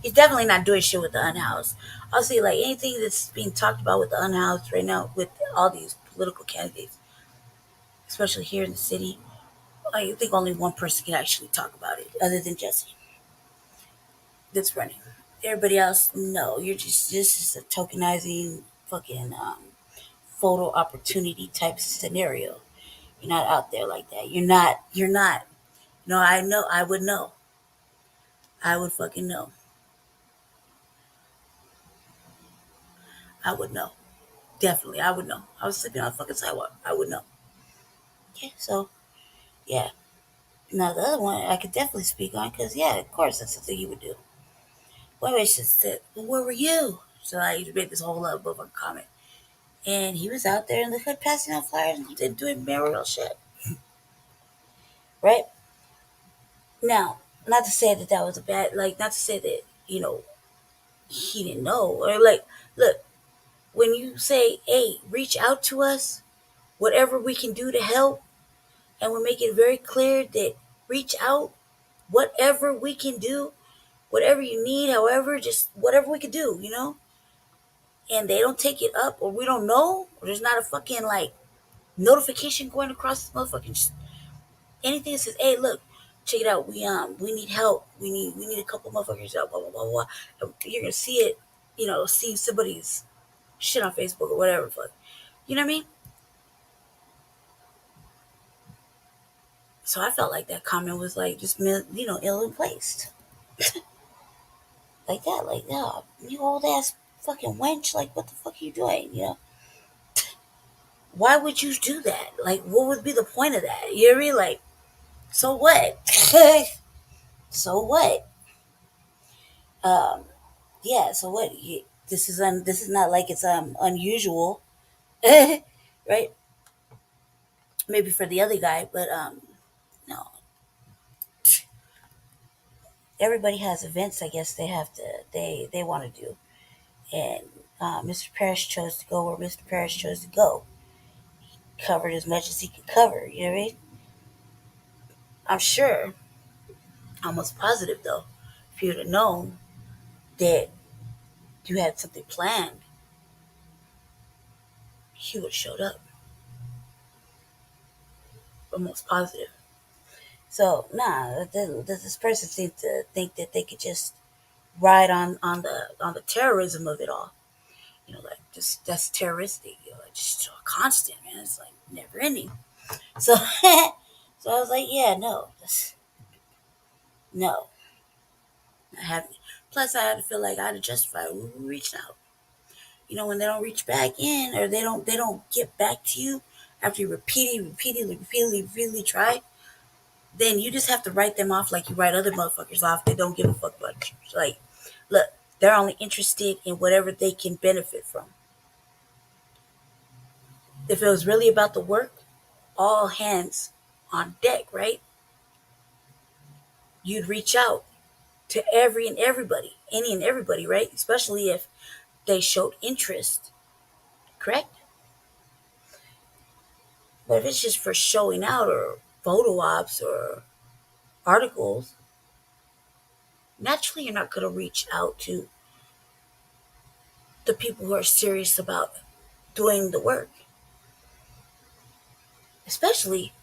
He's definitely not doing shit with the unhoused. I'll say like anything that's being talked about with the unhoused right now with all these political candidates, especially here in the city. I think only one person can actually talk about it, other than Jesse, that's running. Everybody else, no. You're just this is a tokenizing fucking photo opportunity type scenario. You're not out there like that. You're not. You're not. No, I know. I would know. I would fucking know. I would know. Definitely, I would know. I was sleeping on the fucking sidewalk. I would know. Okay, so yeah. Now the other one I could definitely speak on because yeah, of course that's something you would do. One way she said, "Well, where were you?" So I made this whole other motherfucking comment, and he was out there in the hood passing out flyers and doing mayoral shit. Right now, not to say that that was a bad, like, not to say that he didn't know or like, look, when you say, "Hey, reach out to us, whatever we can do to help," and we make it very clear that reach out, whatever we can do, whatever you need, however, just whatever we can do, and they don't take it up or we don't know, or there's not a fucking like notification going across this motherfucking anything that says, "Hey, look, check it out. We need help. We need a couple motherfuckers help." Blah blah blah blah. And you're gonna see it, see somebody's shit on Facebook or whatever. Fuck, you know what I mean? So I felt like that comment was like just ill placed, like that, like yeah, you old ass fucking wench. Like what the fuck are you doing? Why would you do that? Like what would be the point of that? You know what I mean? Like so what? So what? Um, yeah. So what? This is not like it's unusual, right? Maybe for the other guy, but no. Everybody has events. I guess they want to do, and Mr. Parrish chose to go where Mr. Parrish chose to go. Covered as much as he could cover. You know what I mean? I'm sure, almost positive though, if you'd have known that you had something planned, he would have showed up. Almost positive. So nah, this person seemed to think that they could just ride on the terrorism of it all. Like just that's terroristic. Just so constant, man. It's like never ending. So, so I was like, yeah, no, no, not happening. Plus, I had to feel like I had to justify when we reached out. When they don't reach back in or they don't get back to you after you repeatedly try, then you just have to write them off like you write other motherfuckers off that don't give a fuck about you. Like, look, they're only interested in whatever they can benefit from. If it was really about the work, all hands on deck, right? You'd reach out to any and everybody, right? Especially if they showed interest, correct? But if it's just for showing out or photo ops or articles, naturally you're not going to reach out to the people who are serious about doing the work. Especially,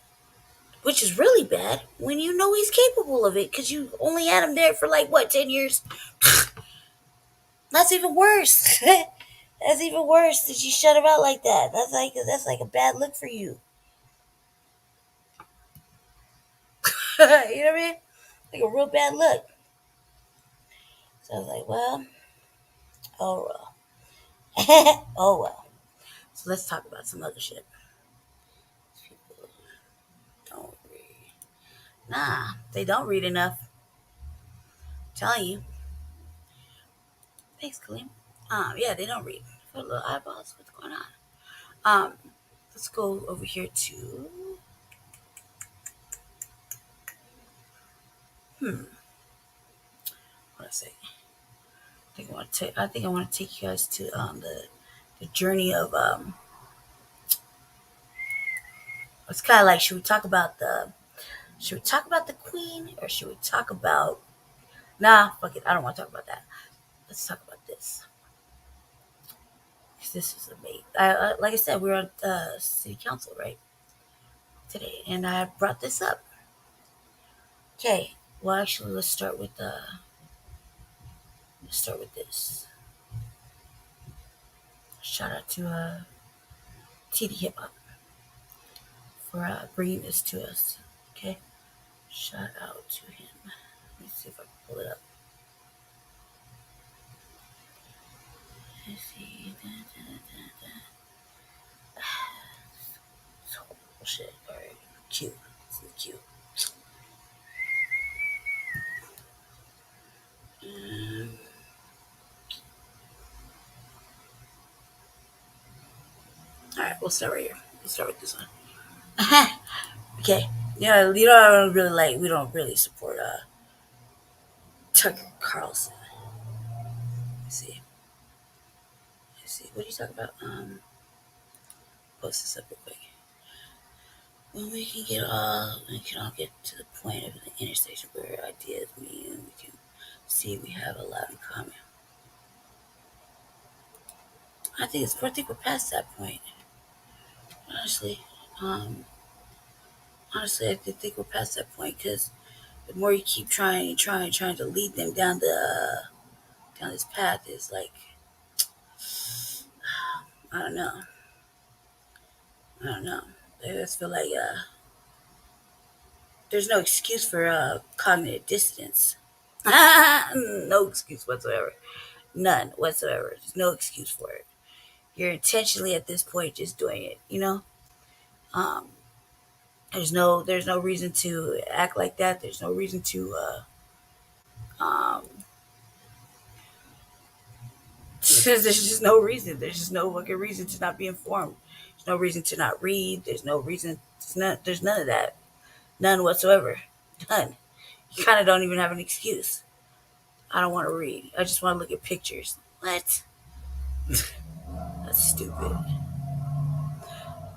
which is really bad, when you know he's capable of it because you only had him there for like, what, 10 years? That's even worse. That's even worse that you shut him out like that. That's like a bad look for you. You know what I mean? Like a real bad look. So I was like, well, oh well. Oh well. So let's talk about some other shit. People don't read. Nah, they don't read enough. I'm telling you. Thanks, Kaleem. Yeah, they don't read. Got little eyeballs. What's going on? Let's go over here to. What I say? I think I want to take you guys to the journey of It's kind of like, should we talk about the queen, or should we talk about? Nah, fuck it. I don't want to talk about that. Let's talk about this. This is amazing. Like I said, we were at city council right today, and I brought this up. Okay. Well, actually, let's start with this. Shout out to TD Hip Hop for bringing this to us. Okay. Shout out to him. Let me see if I can pull it up. Let's see. Bullshit. All right. Q. This is Q. All right. We'll start right here. We'll start with this one. Okay. Yeah. You know, I don't really like. We don't really support Tucker Carlson. Let's see. What are you talking about? Post this up real quick. When we can all get to the point of the intersection where ideas meet, and we can see we have a lot in common. I think we're past that point. Honestly, I think we're past that point because the more you keep trying to lead them down this path, is like, I don't know. I just feel like there's no excuse for cognitive dissonance. No excuse whatsoever. None whatsoever. There's no excuse for it. You're intentionally at this point just doing it. You know. Um, there's no reason to act like that. There's no reason to um, there's just no reason. There's just no fucking reason to not be informed. There's no reason to not read. There's no reason. There's none of that. None whatsoever. None. You kind of don't even have an excuse. I don't want to read. I just want to look at pictures. What? That's stupid.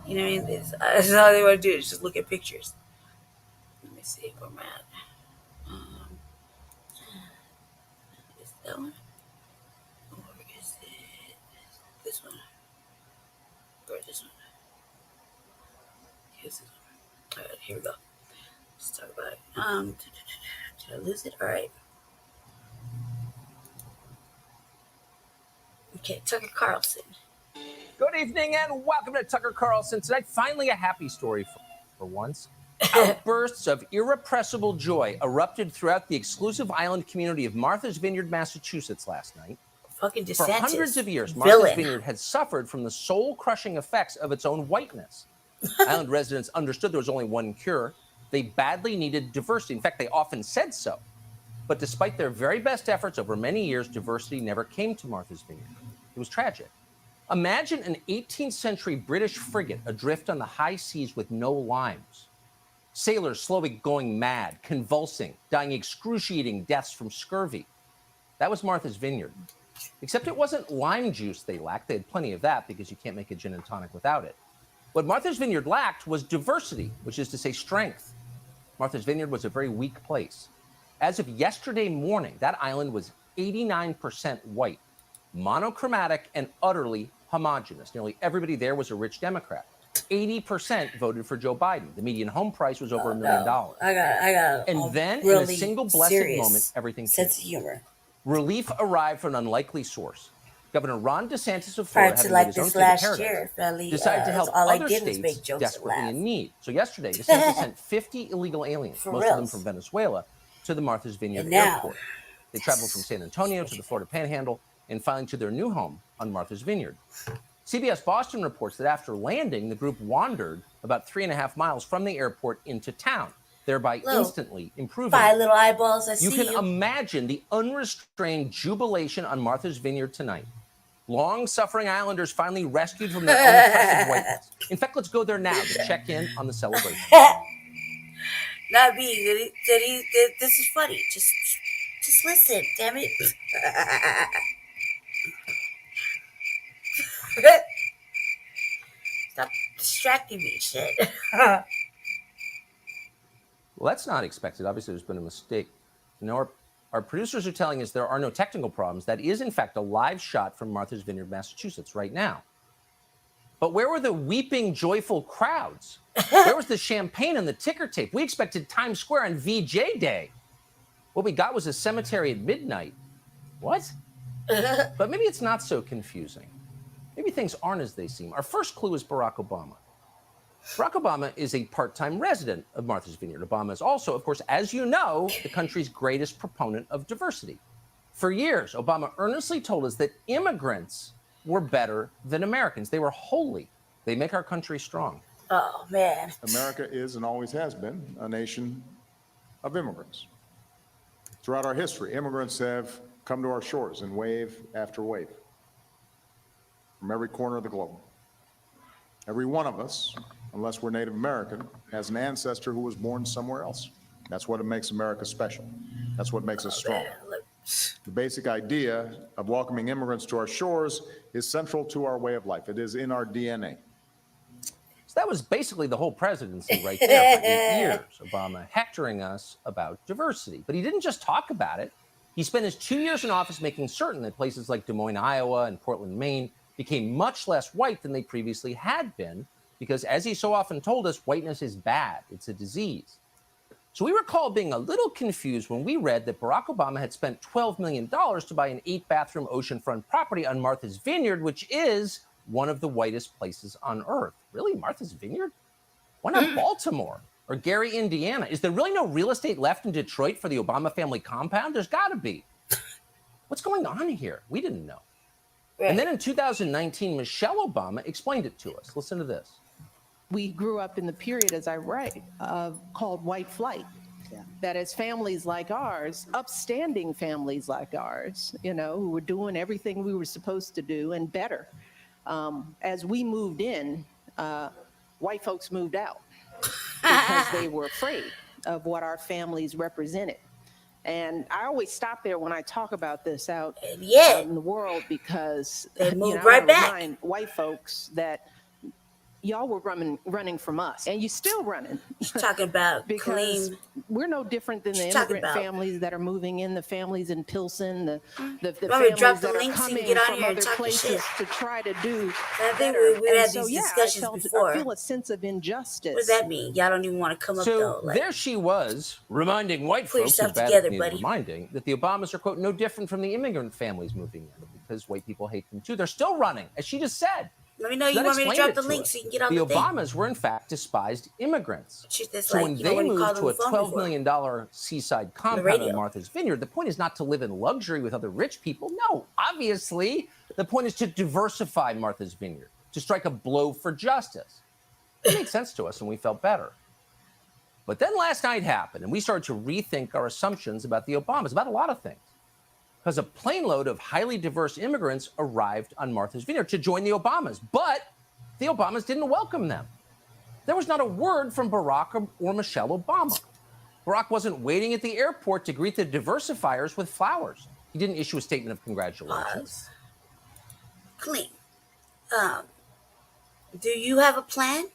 You know what I mean? That's all they want to do is just look at pictures. Let me see where I'm at. Is that one? Or is it this one? Or this one? Here's this one. Alright, here we go. Let's talk about it. Did I lose it? Alright. Okay, Tucker Carlson. Good evening and welcome to Tucker Carlson Tonight. Finally, a happy story for once. Outbursts of irrepressible joy erupted throughout the exclusive island community of Martha's Vineyard, Massachusetts last night. Fucking DeSantis. For hundreds of years, Martha's Vineyard had suffered from the soul-crushing effects of its own whiteness. Island residents understood there was only one cure. They badly needed diversity. In fact, they often said so. But despite their very best efforts over many years, diversity never came to Martha's Vineyard. It was tragic. Imagine an 18th century British frigate adrift on the high seas with no limes. Sailors slowly going mad, convulsing, dying excruciating deaths from scurvy. That was Martha's Vineyard. Except it wasn't lime juice they lacked. They had plenty of that because you can't make a gin and tonic without it. What Martha's Vineyard lacked was diversity, which is to say strength. Martha's Vineyard was a very weak place. As of yesterday morning, that island was 89% white, monochromatic, and utterly homogenous. Nearly everybody there was a rich Democrat. 80% voted for Joe Biden. The median home price was over $1 million. I got. And then, really in a single blessed moment, everything sense changed. of humor. Relief arrived from an unlikely source. Governor Ron DeSantis of Florida, Prior to like this last year, decided to help all I other did was make states jokes desperately and laugh. in need. So yesterday, DeSantis sent 50 illegal aliens, For most of them reals. from Venezuela, to the Martha's Vineyard And now- airport. They traveled from San Antonio to the Florida Panhandle and finally to their new home on Martha's Vineyard. CBS Boston reports that after landing, the group wandered about 3.5 miles from the airport into town, thereby instantly improving. 5 little eyeballs, I You see can imagine the unrestrained jubilation on Martha's Vineyard tonight. Long-suffering islanders finally rescued from their unoppressive whiteness. In fact, let's go there now to check in on the celebration. Not me. This is funny. Just listen, damn it. Stop distracting me, shit. Well, that's not expected. Obviously, there's been a mistake. No, our producers are telling us there are no technical problems. That is, in fact, a live shot from Martha's Vineyard, Massachusetts, right now. But where were the weeping, joyful crowds? Where was the champagne and the ticker tape? We expected Times Square on VJ Day. What we got was a cemetery at midnight. What? But maybe it's not so confusing. Maybe things aren't as they seem. Our first clue is Barack Obama. Barack Obama is a part-time resident of Martha's Vineyard. Obama is also, of course, as you know, the country's greatest proponent of diversity. For years, Obama earnestly told us that immigrants were better than Americans. They were holy. They make our country strong. Oh, man. America is and always has been a nation of immigrants. Throughout our history, immigrants have come to our shores in wave after wave from every corner of the globe. Every one of us, unless we're Native American, has an ancestor who was born somewhere else. That's what makes America special. That's what makes us strong. The basic idea of welcoming immigrants to our shores is central to our way of life. It is in our DNA. So that was basically the whole presidency right there for 8 years, Obama hectoring us about diversity. But he didn't just talk about it. He spent his 2 years in office making certain that places like Des Moines, Iowa, and Portland, Maine became much less white than they previously had been, because as he so often told us, whiteness is bad. It's a disease. So we recall being a little confused when we read that Barack Obama had spent $12 million to buy an 8-bathroom oceanfront property on Martha's Vineyard, which is one of the whitest places on earth. Really, Martha's Vineyard? Why not Baltimore or Gary, Indiana? Is there really no real estate left in Detroit for the Obama family compound? There's got to be. What's going on here? We didn't know. Right. And then in 2019, Michelle Obama explained it to us. Listen to this. We grew up in the period, as I write, called white flight. Yeah. That is families like ours, upstanding families like ours, you know, who were doing everything we were supposed to do and better. As we moved in, white folks moved out because they were afraid of what our families represented. And I always stop there when I talk about this out in the world, because they moved I right back. Remind white folks that y'all were running from us, and you're still running. Talking about because clean. We're no different than the immigrant families that are moving in, the families in Pilsen, the families that are coming from other places to try to do better. We had these discussions before. I feel a sense of injustice. What does that mean? Y'all don't even want to come up though. So there she was, reminding white folks, reminding that the Obamas are, quote, no different from the immigrant families moving in, because white people hate them too. They're still running, as she just said. Let me know you want me to drop the link so you can get on the thing. Obamas were, in fact, despised immigrants. So when they moved to a $12 million seaside compound in Martha's Vineyard, the point is not to live in luxury with other rich people. No, obviously, the point is to diversify Martha's Vineyard, to strike a blow for justice. It made sense to us, and we felt better. But then last night happened, and we started to rethink our assumptions about the Obamas, about a lot of things. Because a plane load of highly diverse immigrants arrived on Martha's Vineyard to join the Obamas. But the Obamas didn't welcome them. There was not a word from Barack or Michelle Obama. Barack wasn't waiting at the airport to greet the diversifiers with flowers. He didn't issue a statement of congratulations. Clean. Do you have a plan?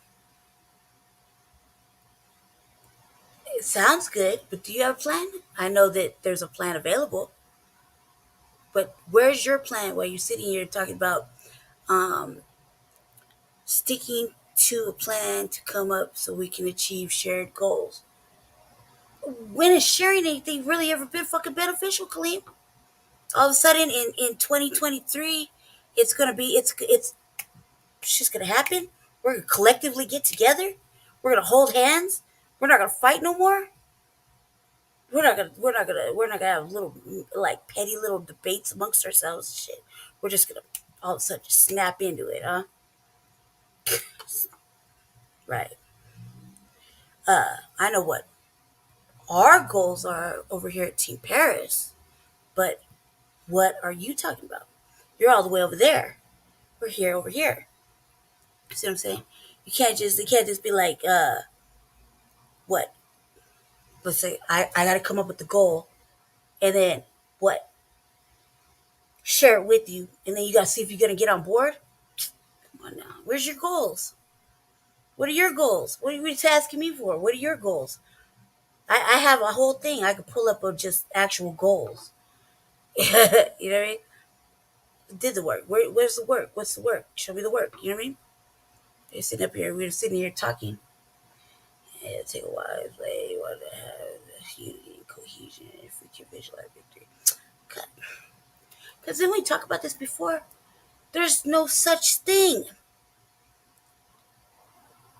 It sounds good, but do you have a plan? I know that there's a plan available, but where's your plan while you're sitting here talking about um, sticking to a plan to come up so we can achieve shared goals? When has sharing anything really ever been fucking beneficial, Kaleem? All of a sudden in 2023, it's just gonna happen. We're gonna collectively get together. We're gonna hold hands. We're not gonna fight no more. We're not gonna have little like petty little debates amongst ourselves and shit. We're just gonna all of a sudden just snap into it, huh? Right. I know what our goals are over here at Team Paris, but what are you talking about? You're all the way over there. We're here over here. See what I'm saying? It can't just be like, what? Let's say I gotta come up with the goal and then what? Share it with you, and then you gotta see if you're gonna get on board. Come on now. Where's your goals? What are your goals? What are you just asking me for? What are your goals? I have a whole thing I could pull up of just actual goals. You know what I mean? Did the work. Where's the work? What's the work? Show me the work. You know what I mean? We're sitting here talking. Yeah, take a while. Play. Want to have unity and cohesion if we can visualize victory. Because then we talked about this before. There's no such thing.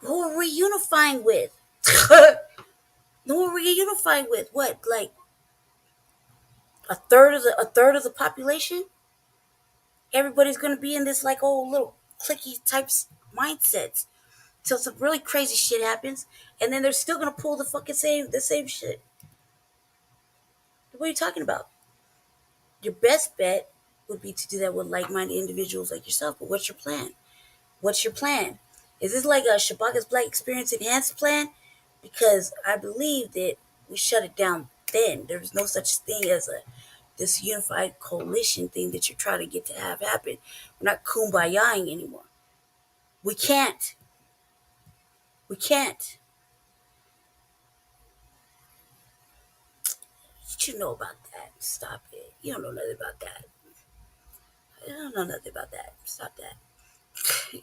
Who are we unifying with? Who are we unifying with? What, like a third of the population? Everybody's gonna be in this like old little clicky types mindsets. Till some really crazy shit happens, and then they're still gonna pull the same shit. What are you talking about? Your best bet would be to do that with like-minded individuals like yourself. But what's your plan? What's your plan? Is this like a Shabaka's Black Experience Enhanced plan? Because I believe that we shut it down then. There was no such thing as this unified coalition thing that you're trying to get to have happen. We're not kumbayaing anymore. We can't. We can't. You know about that. Stop it. You don't know nothing about that. I don't know nothing about that. Stop that.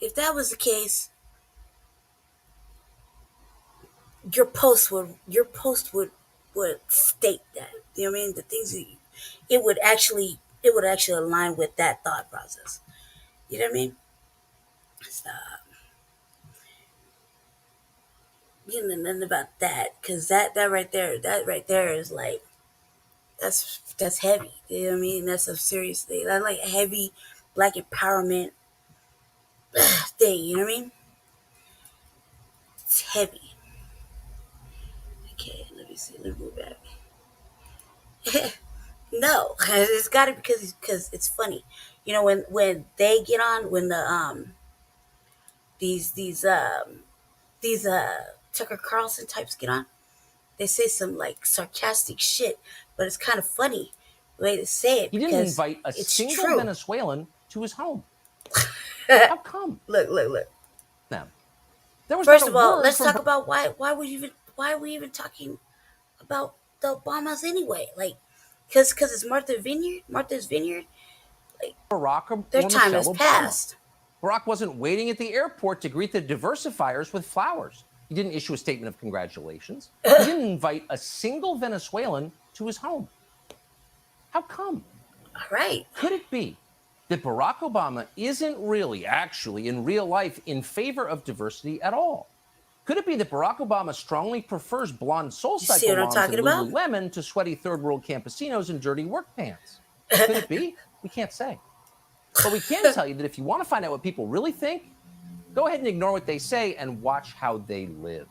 If that was the case, your post would state that. You know what I mean? The things that it would actually align with that thought process. You know what I mean? Stop. You know nothing about that, because that right there is like that's heavy. You know what I mean? That's a serious thing. That's like a heavy black empowerment thing. You know what I mean? It's heavy. Okay, let me see. Let me move back. No, it's got to because it's funny. You know when they get on, when the these Tucker Carlson types get on, they say some like sarcastic shit, but it's kind of funny the way they say it. He didn't invite a single true. Venezuelan to his home. How come? Look. Now, there was First of all, let's talk about why are we even talking about the Obamas anyway? Like, because it's Martha's Vineyard. Like, Barack their time has passed. Barack wasn't waiting at the airport to greet the diversifiers with flowers. He didn't issue a statement of congratulations. He didn't invite a single Venezuelan to his home. How come? All right. Could it be that Barack Obama isn't really, actually, in real life, in favor of diversity at all? Could it be that Barack Obama strongly prefers blonde soul-cycle moms and Lululemon to sweaty third-world campesinos in dirty work pants? Could it be? We can't say. But we can tell you that if you want to find out what people really think, go ahead and ignore what they say and watch how they live.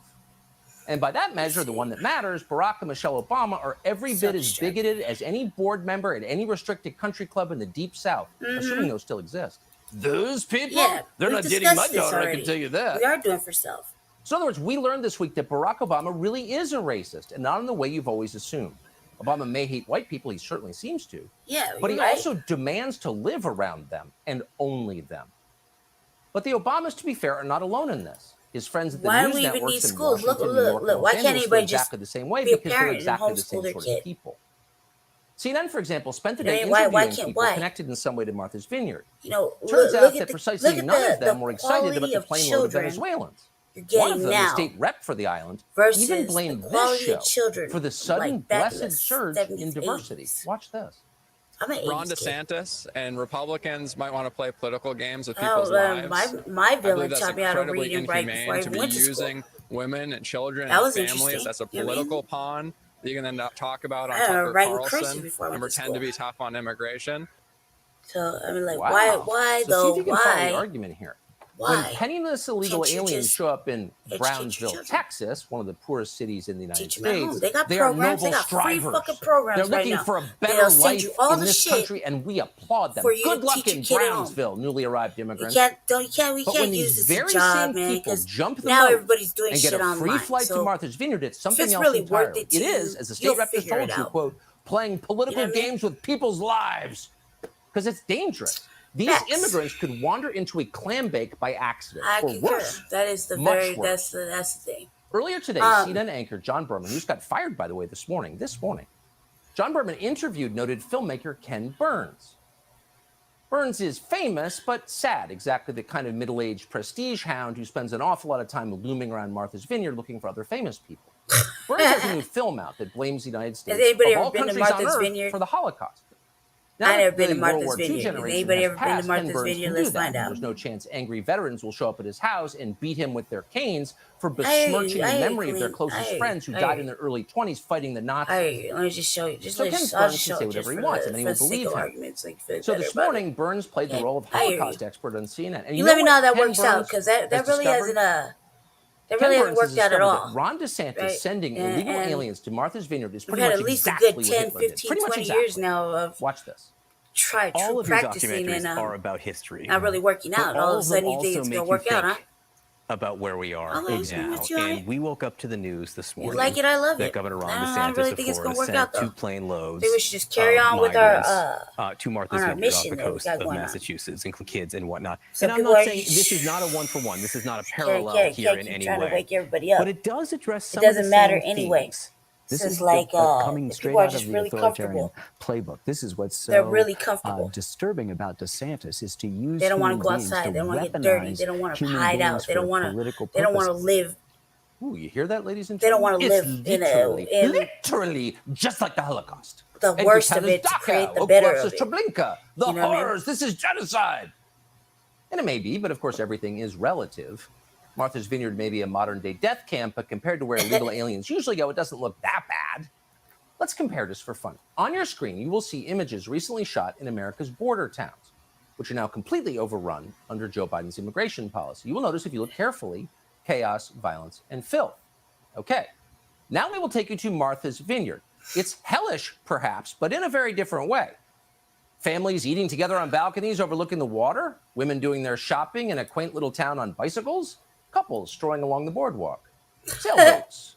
And by that measure, the one that matters, Barack and Michelle Obama are every bit as bigoted as any board member at any restricted country club in the Deep South, assuming those still exist. Those people? Yeah, they're not dating my daughter, I can tell you that. We are doing for self. So in other words, we learned this week that Barack Obama really is a racist, and not in the way you've always assumed. Obama may hate white people, he certainly seems to. Yeah, but he also demands to live around them, and only them. But the Obamas, to be fair, are not alone in this. His friends at the Why do news we even networks need in schools? Washington, Look, New look, York, look. and Why Los can't Angeles feel anybody just exactly the same way be a because they're parent and exactly the homeschool same their sort kid? of people. CNN, for example, spent the You know, day why interviewing can't people why? connected in some way to Martha's Vineyard. You know, Turns look out at that precisely look at none of them the were excited about quality the of plane load of children Venezuelans. you're One of getting them, the now state rep for the island, versus even the blamed this quality of show children for the sudden like back in the blessed surge 70s, in diversity. 80s. Watch this. I'm an Ron 80s kid. DeSantis and Republicans might want to play political games with Oh, people's lives. my I villain believe that's taught me how to read incredibly and write before I inhumane to even be went to school. using women and children That and was families interesting. as a You know what I mean? political pawn that you can then talk about on I remember Tucker writing cursive Carlson before I and went to pretend to school. be tough on immigration. So I mean, like, Wow. why So though? see if you can follow the Why? argument here. Why? When penniless illegal Can't you aliens just show up in educate your Brownsville, children? Texas, one of the poorest cities in the United Teach them at home. States, They got they are programs. They noble got free strivers. fucking programs They're right looking now. for a better They'll send life you all in the this shit country, and we applaud them. for you Good to luck teach your in kid at home. Brownsville, newly arrived We immigrants. can't But when use these this very as a job, same man. people Because jump the now boat everybody's doing and get shit a free online. flight to So Martha's Vineyard, it's if something it's else really worth entirely. it to It is, you, as the you'll state rep just figure told it you, out. quote, playing political You know what I mean? games with people's lives. Because it's dangerous. These Facts. immigrants could wander into a clam bake by accident, I or concur. worse, That is the much very worse. that's the thing. Earlier today, CNN anchor John Berman, who's got fired, by the way, this morning, John Berman interviewed noted filmmaker Ken Burns. Burns is famous, but sad, exactly the kind of middle-aged prestige hound who spends an awful lot of time looming around Martha's Vineyard looking for other famous people. Burns has a new film out that blames the United States, Has anybody of ever all been to countries on Martha's Earth, Vineyard? for the Holocaust. I never that been to the Martha's World War II Vineyard. generation Anybody has ever been to passed, Ken Martha's Burns Vineyard? can Let's do that. find out. There's no chance angry veterans will show up at his house and beat him with their canes for besmirching the memory of their closest friends who died in their early 20s fighting the Nazis. Let me just show you. So Ken Burns can say whatever he wants, and anyone will believe him. So this morning, Burns played the role of Holocaust expert on CNN. And you let me know how that Ken works out, Burns because that has really discovered? hasn't Ken Burns has worked out at discovered all. that Ron DeSantis right? sending illegal aliens to Martha's Vineyard is We've pretty had much at least a exactly good what 10, Hitler did. 15, Pretty much 20 exactly. years now of Watch this. true All of your practicing documentaries and are about history. not really working But out. All of a sudden, you them think also it's make going to you work out, huh? think about where we are Okay, now. with you on And it. we woke up to the news this You morning like it? I love that it. Governor Ron I DeSantis really of think it's going to Florida work sent out, though. 2 plane loads Maybe we should just carry on with migrants, our to Martha's on our Vineyard off mission the that we coast got of going on. Massachusetts, including kids and whatnot. Some And I'm people not are saying this is not a one-for-one. This is not a can't parallel here in keep any trying to way. wake everybody up. But it does address some It doesn't of the matter same anyway. themes. This Since is like coming the straight people are out just of the really authoritarian comfortable. playbook. This is what's They're so really comfortable. disturbing about DeSantis is to use They don't want to human go beings outside. to They don't want to get dirty. They don't want to human hide beings out. They for don't want political to. They don't want to purposes. live. Ooh, you hear that, ladies and They don't gentlemen? want to live in literally just like the Holocaust. the And worst of Katana's it to Dachau, create the better Oklahopsis of it. Treblinka, the You know what I mean? horrors, this is genocide. And it may be, but of course everything is relative. Martha's Vineyard may be a modern-day death camp, but compared to where illegal aliens usually go, it doesn't look that bad. Let's compare this for fun. On your screen, you will see images recently shot in America's border towns, which are now completely overrun under Joe Biden's immigration policy. You will notice, if you look carefully, chaos, violence, and filth. Okay, now we will take you to Martha's Vineyard. It's hellish, perhaps, but in a very different way. Families eating together on balconies overlooking the water, women doing their shopping in a quaint little town on bicycles, couples strolling along the boardwalk, sailboats.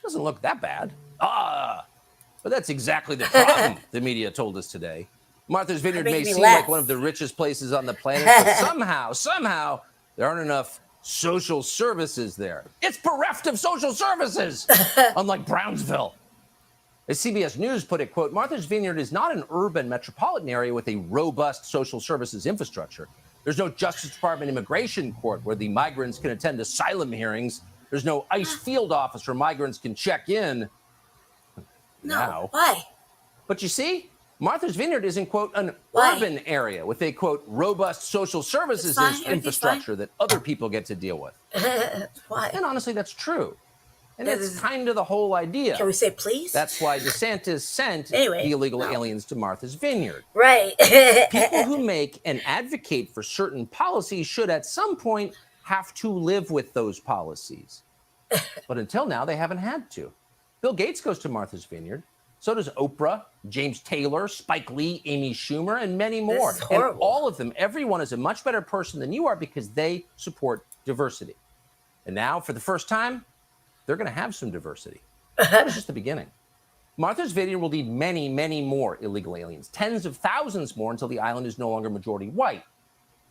Doesn't look that bad. But that's exactly the problem, the media told us today. Martha's Vineyard may seem like one of the richest places on the planet, but somehow, there aren't enough social services there. It's bereft of social services, unlike Brownsville. As CBS News put it, quote, Martha's Vineyard is not an urban metropolitan area with a robust social services infrastructure. There's no Justice Department immigration court where the migrants can attend asylum hearings. There's no ICE field office where migrants can check in. No, why? But you see, Martha's Vineyard is in, quote, an urban area with a, quote, robust social services infrastructure that other people get to deal with. Why? And honestly, that's true. And that's kind of the whole idea. Can we say please? That's why DeSantis sent the illegal aliens to Martha's Vineyard. Right. People who make and advocate for certain policies should at some point have to live with those policies. But until now, they haven't had to. Bill Gates goes to Martha's Vineyard. So does Oprah, James Taylor, Spike Lee, Amy Schumer, and many more. And all of them, everyone is a much better person than you are because they support diversity. And now, for the first time, they're going to have some diversity. That is just the beginning. Martha's Vineyard will need many, many more illegal aliens, tens of thousands more until the island is no longer majority white.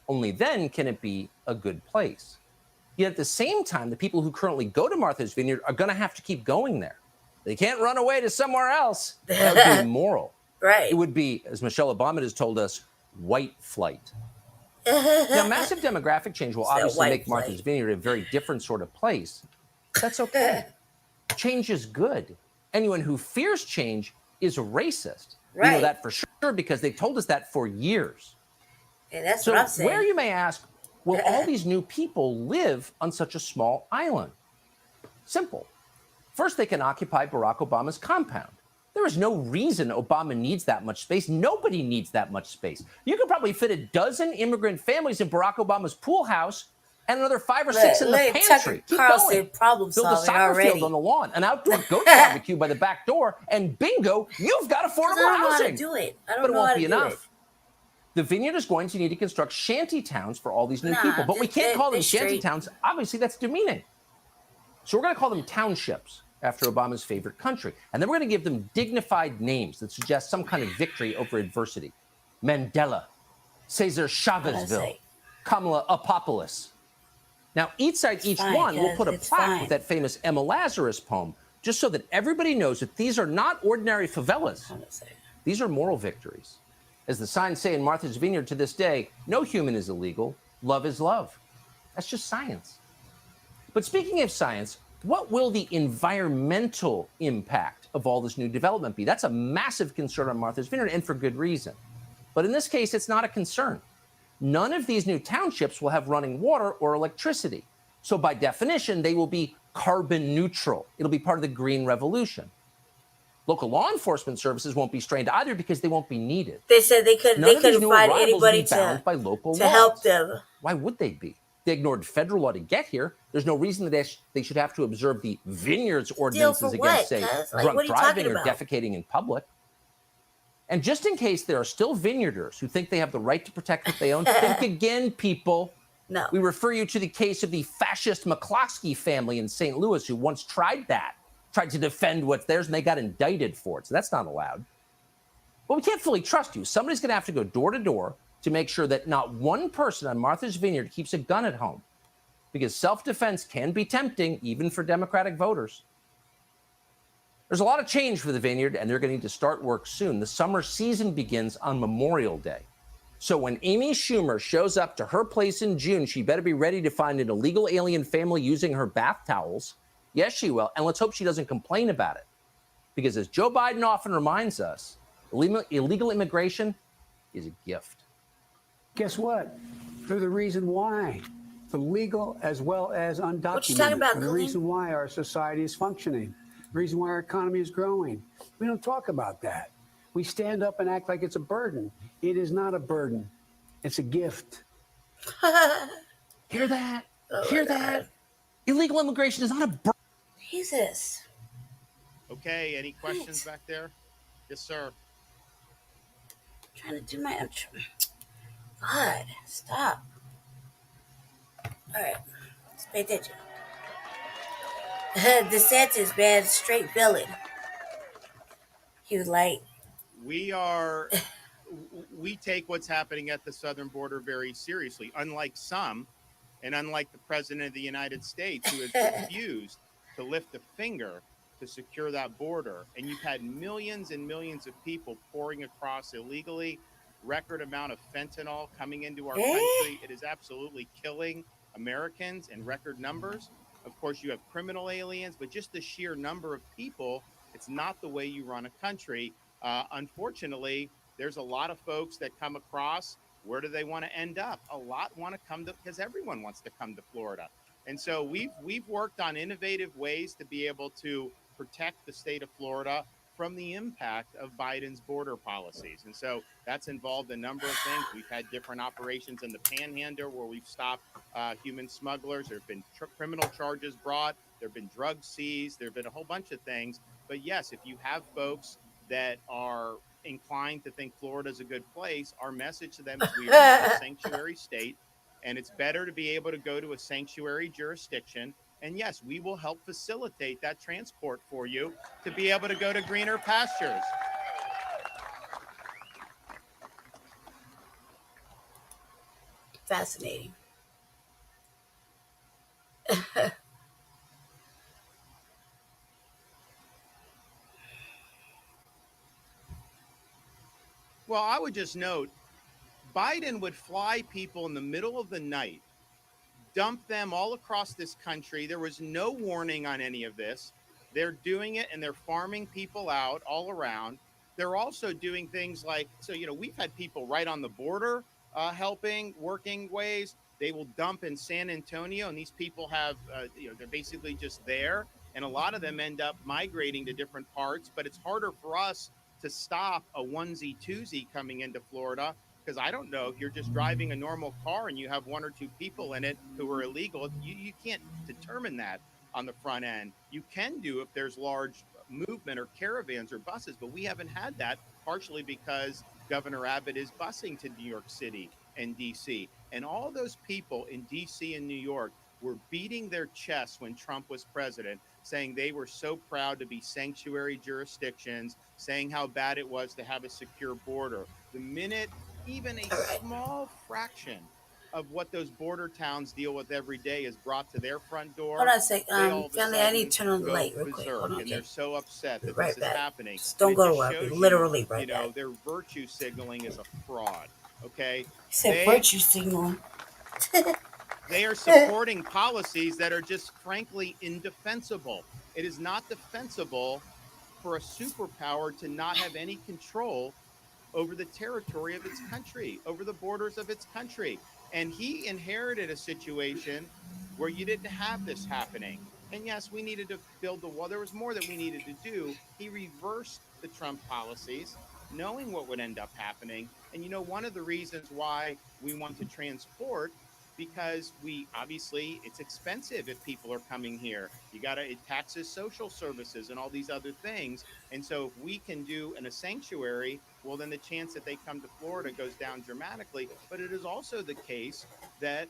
Only then can it be a good place. Yet at the same time, the people who currently go to Martha's Vineyard are going to have to keep going there. They can't run away to somewhere else. That would be immoral. Right. It would be, as Michelle Obama has told us, white flight. Now, massive demographic change will obviously make Martha's Vineyard a very different sort of place. That's okay. Change is good. Anyone who fears change is a racist. Right. We know that for sure because they've told us that for years. Yeah, that's So what I'm saying. where, you may ask, will all these new people live on such a small island? Simple. First, they can occupy Barack Obama's compound. There is no reason Obama needs that much space. Nobody needs that much space. You could probably fit a dozen immigrant families in Barack Obama's pool house and another 5 or 6 in the pantry. Keep going. Build a soccer field on the lawn, an outdoor goat barbecue by the back door, and bingo, you've got affordable housing. I don't know how to do it. I don't know how to do it. But it won't be enough. The Vineyard is going to need to construct shanty towns for all these new people. But we can't call them shanty towns. Obviously, that's demeaning. So we're going to call them townships after Obama's favorite country. And then we're going to give them dignified names that suggest some kind of victory over adversity. Mandela, Cesar Chavezville, Kamala Apopolis. Now, each one will put a plaque with that famous Emma Lazarus poem, just so that everybody knows that these are not ordinary favelas. These are moral victories. As the signs say in Martha's Vineyard to this day, no human is illegal. Love is love. That's just science. But speaking of science, what will the environmental impact of all this new development be? That's a massive concern on Martha's Vineyard, and for good reason. But in this case, it's not a concern. None of these new townships will have running water or electricity. So by definition, they will be carbon neutral. It'll be part of the green revolution. Local law enforcement services won't be strained either because they won't be needed. They said they couldn't find anybody to help them. Why would they be? They ignored federal law to get here. There's no reason that they should have to observe the vineyards ordinances against, say, drunk driving or defecating in public. And just in case there are still vineyarders who think they have the right to protect what they own, think again, people. No. We refer you to the case of the fascist McCloskey family in St. Louis who once tried to defend what's theirs, and they got indicted for it. So that's not allowed. But we can't fully trust you. Somebody's going to have to go door to door to make sure that not one person on Martha's Vineyard keeps a gun at home, because self-defense can be tempting, even for Democratic voters. There's a lot of change for the Vineyard, and they're going to need to start work soon. The summer season begins on Memorial Day. So when Amy Schumer shows up to her place in June, she better be ready to find an illegal alien family using her bath towels. Yes, she will. And let's hope she doesn't complain about it. Because as Joe Biden often reminds us, illegal immigration is a gift. Guess what? They're the reason why. The legal as well as undocumented. What you talking about, the reason why our society is functioning. The reason why our economy is growing. We don't talk about that. We stand up and act like it's a burden. It is not a burden. It's a gift. Hear that? Hear that? Illegal immigration is not a burden. Jesus. Okay, any questions back there? Yes, sir. I'm trying to do my intro. God, stop. All right, let's pay attention. DeSantis, man, straight villain. He was like, we take what's happening at the southern border very seriously, unlike some, and unlike the president of the United States, who has refused to lift a finger to secure that border. And you've had millions and millions of people pouring across illegally, record amount of fentanyl coming into our country. It is absolutely killing Americans in record numbers. Of course, you have criminal aliens, but just the sheer number of people, it's not the way you run a country. Unfortunately, there's a lot of folks that come across. Where do they want to end up? A lot want to come to, because everyone wants to come to Florida. And so we've worked on innovative ways to be able to protect the state of Florida from the impact of Biden's border policies. And so that's involved a number of things. We've had different operations in the Panhandle where we've stopped human smugglers. There have been criminal charges brought. There have been drugs seized. There have been a whole bunch of things. But yes, if you have folks that are inclined to think Florida is a good place, our message to them is we are a sanctuary state, and it's better to be able to go to a sanctuary jurisdiction. And yes, we will help facilitate that transport for you to be able to go to greener pastures. Fascinating. Well, I would just note Biden would fly people in the middle of the night, dump them all across this country. There was no warning on any of this. They're doing it and they're farming people out all around. They're also doing things like, so, we've had people right on the border helping, working ways. They will dump in San Antonio, and these people have, they're basically just there. And a lot of them end up migrating to different parts, but it's harder for us to stop a onesie twosie coming into Florida, because I don't know if you're just driving a normal car and you have one or two people in it who are illegal. You can't determine that on the front end. You can do if there's large movement or caravans or buses, but we haven't had that, partially because Governor Abbott is busing to New York City and DC. And all those people in DC and New York were beating their chests when Trump was president, saying they were so proud to be sanctuary jurisdictions, saying how bad it was to have a secure border. The minute even a small fraction of what those border towns deal with every day is brought to their front door, Hold on a sec. they all of a Family, I need sudden to turn on the go light real quick. berserk, Hold on, and they're okay? so upset Be that right this is back. happening. Just don't And it go just to work. Be shows literally you, right back. their virtue signaling is a fraud. Okay, He said they virtue signaling. they are supporting policies that are just frankly indefensible. It is not defensible for a superpower to not have any control over the territory of its country, over the borders of its country. And he inherited a situation where you didn't have this happening. And yes, we needed to build the wall. There was more that we needed to do. He reversed the Trump policies, knowing what would end up happening. And one of the reasons why we want to transport, because we obviously it's expensive if people are coming here. It taxes social services and all these other things. And so if we can do in a sanctuary, well, then the chance that they come to Florida goes down dramatically. But it is also the case that,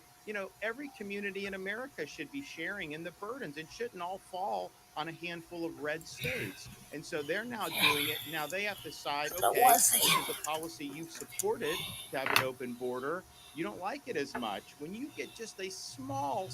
every community in America should be sharing in the burdens. It shouldn't all fall on a handful of red states. And so they're now doing it. Now they have to decide, okay, this is a policy you've supported to have an open border. You don't like it as much. When you get just a small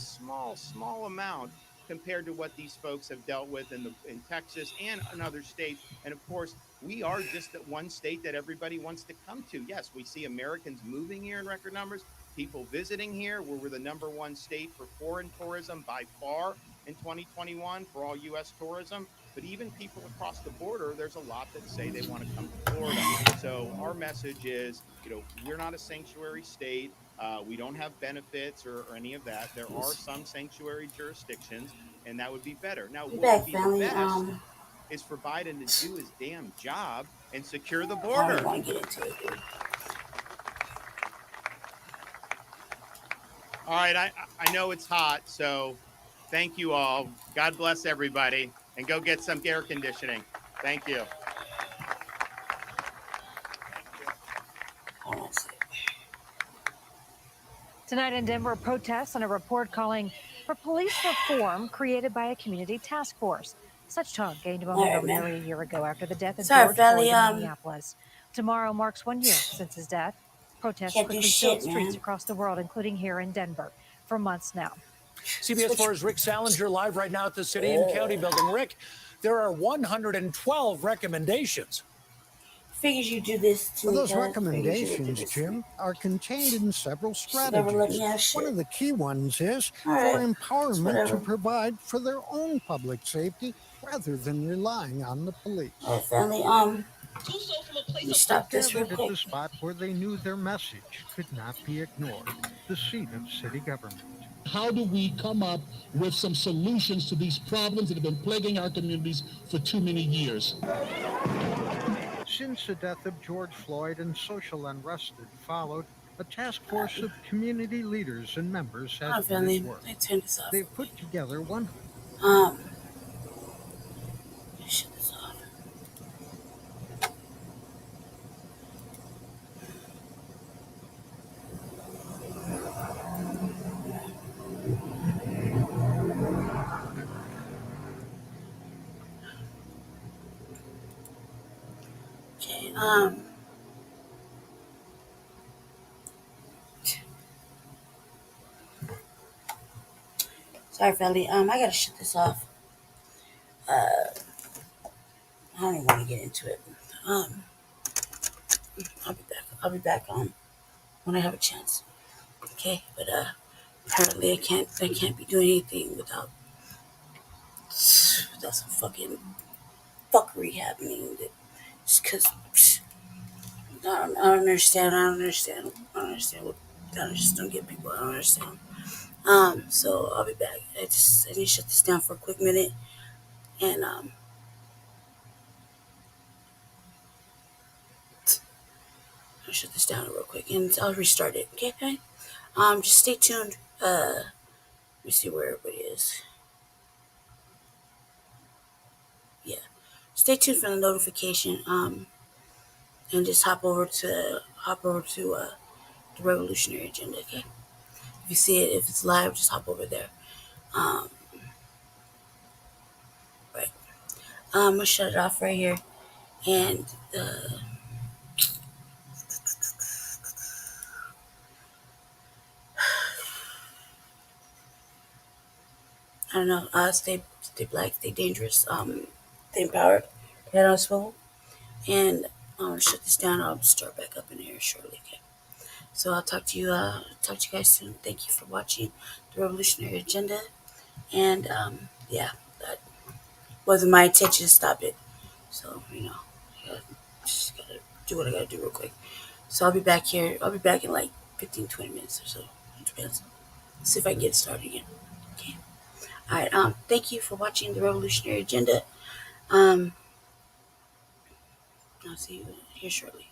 amount compared to what these folks have dealt with in Texas and in other states. And of course, we are just that one state that everybody wants to come to. Yes, we see Americans moving here in record numbers, people visiting here. We're the number one state for foreign tourism by far in 2021 for all U.S. tourism. But even people across the border, there's a lot that say they want to come to Florida. So our message is, we're not a sanctuary state. We don't have benefits or any of that. There are some sanctuary jurisdictions, and that would be better. Now, what would be the best is for Biden to do his damn job and secure the border. I don't want to get into it, dude. All right, I know it's hot, so thank you all. God bless everybody, and go get some air conditioning. Thank you. Tonight in Denver, protests on a report calling for police reform created by a community task force. Such talk gained momentum nearly a year ago after the death of George Floyd in Minneapolis. Tomorrow marks 1 year since his death. Protests quickly filled streets across the world, including here in Denver, for months now. CBS 4's Rick Salinger live right now at the City and County Building. Rick, there are 112 recommendations. Figures you do this to well, those recommendations, Jim, are contained in several strategies. One of the key ones is for empowerment to provide for their own public safety rather than relying on the police. Oh, family, you stop this real quick. quick. At the spot where they knew their message could not be ignored, the seat of city government. How do we come up with some solutions to these problems that have been plaguing our communities for too many years? Since the death of George Floyd and social unrest that followed, a task force of community leaders and members has been at work. They've put together one. Shut this off. Okay, Sorry, family. I gotta shut this off. I don't even want to get into it. I'll be back. I'll be back when I have a chance. Okay, but apparently I can't be doing anything without some fucking fuckery happening. Just because I don't understand. I don't understand. I don't understand what. I just don't get people. I don't understand. So I'll be back. I need to shut this down for a quick minute, and I'll shut this down real quick, and I'll restart it. Okay. Just stay tuned. Let me see where everybody is. Yeah, stay tuned for the notification. And just hop over to the Revolutionary Agenda. Okay. If you see it, if it's live, just hop over there. Right. I'm gonna shut it off right here, and I don't know. Stay black, stay dangerous. Stay empowered. Head on swivel, and I'm gonna shut this down. I'll start back up in here shortly. Okay. So I'll talk to you. Talk to you guys soon. Thank you for watching the Revolutionary Agenda, and yeah, that wasn't my intention to stop it. So just gotta do what I gotta do real quick. So I'll be back here. I'll be back in like 15, 20 minutes or so. It depends. See if I can get started again. Okay. All right. Thank you for watching the Revolutionary Agenda. I'll see you here shortly.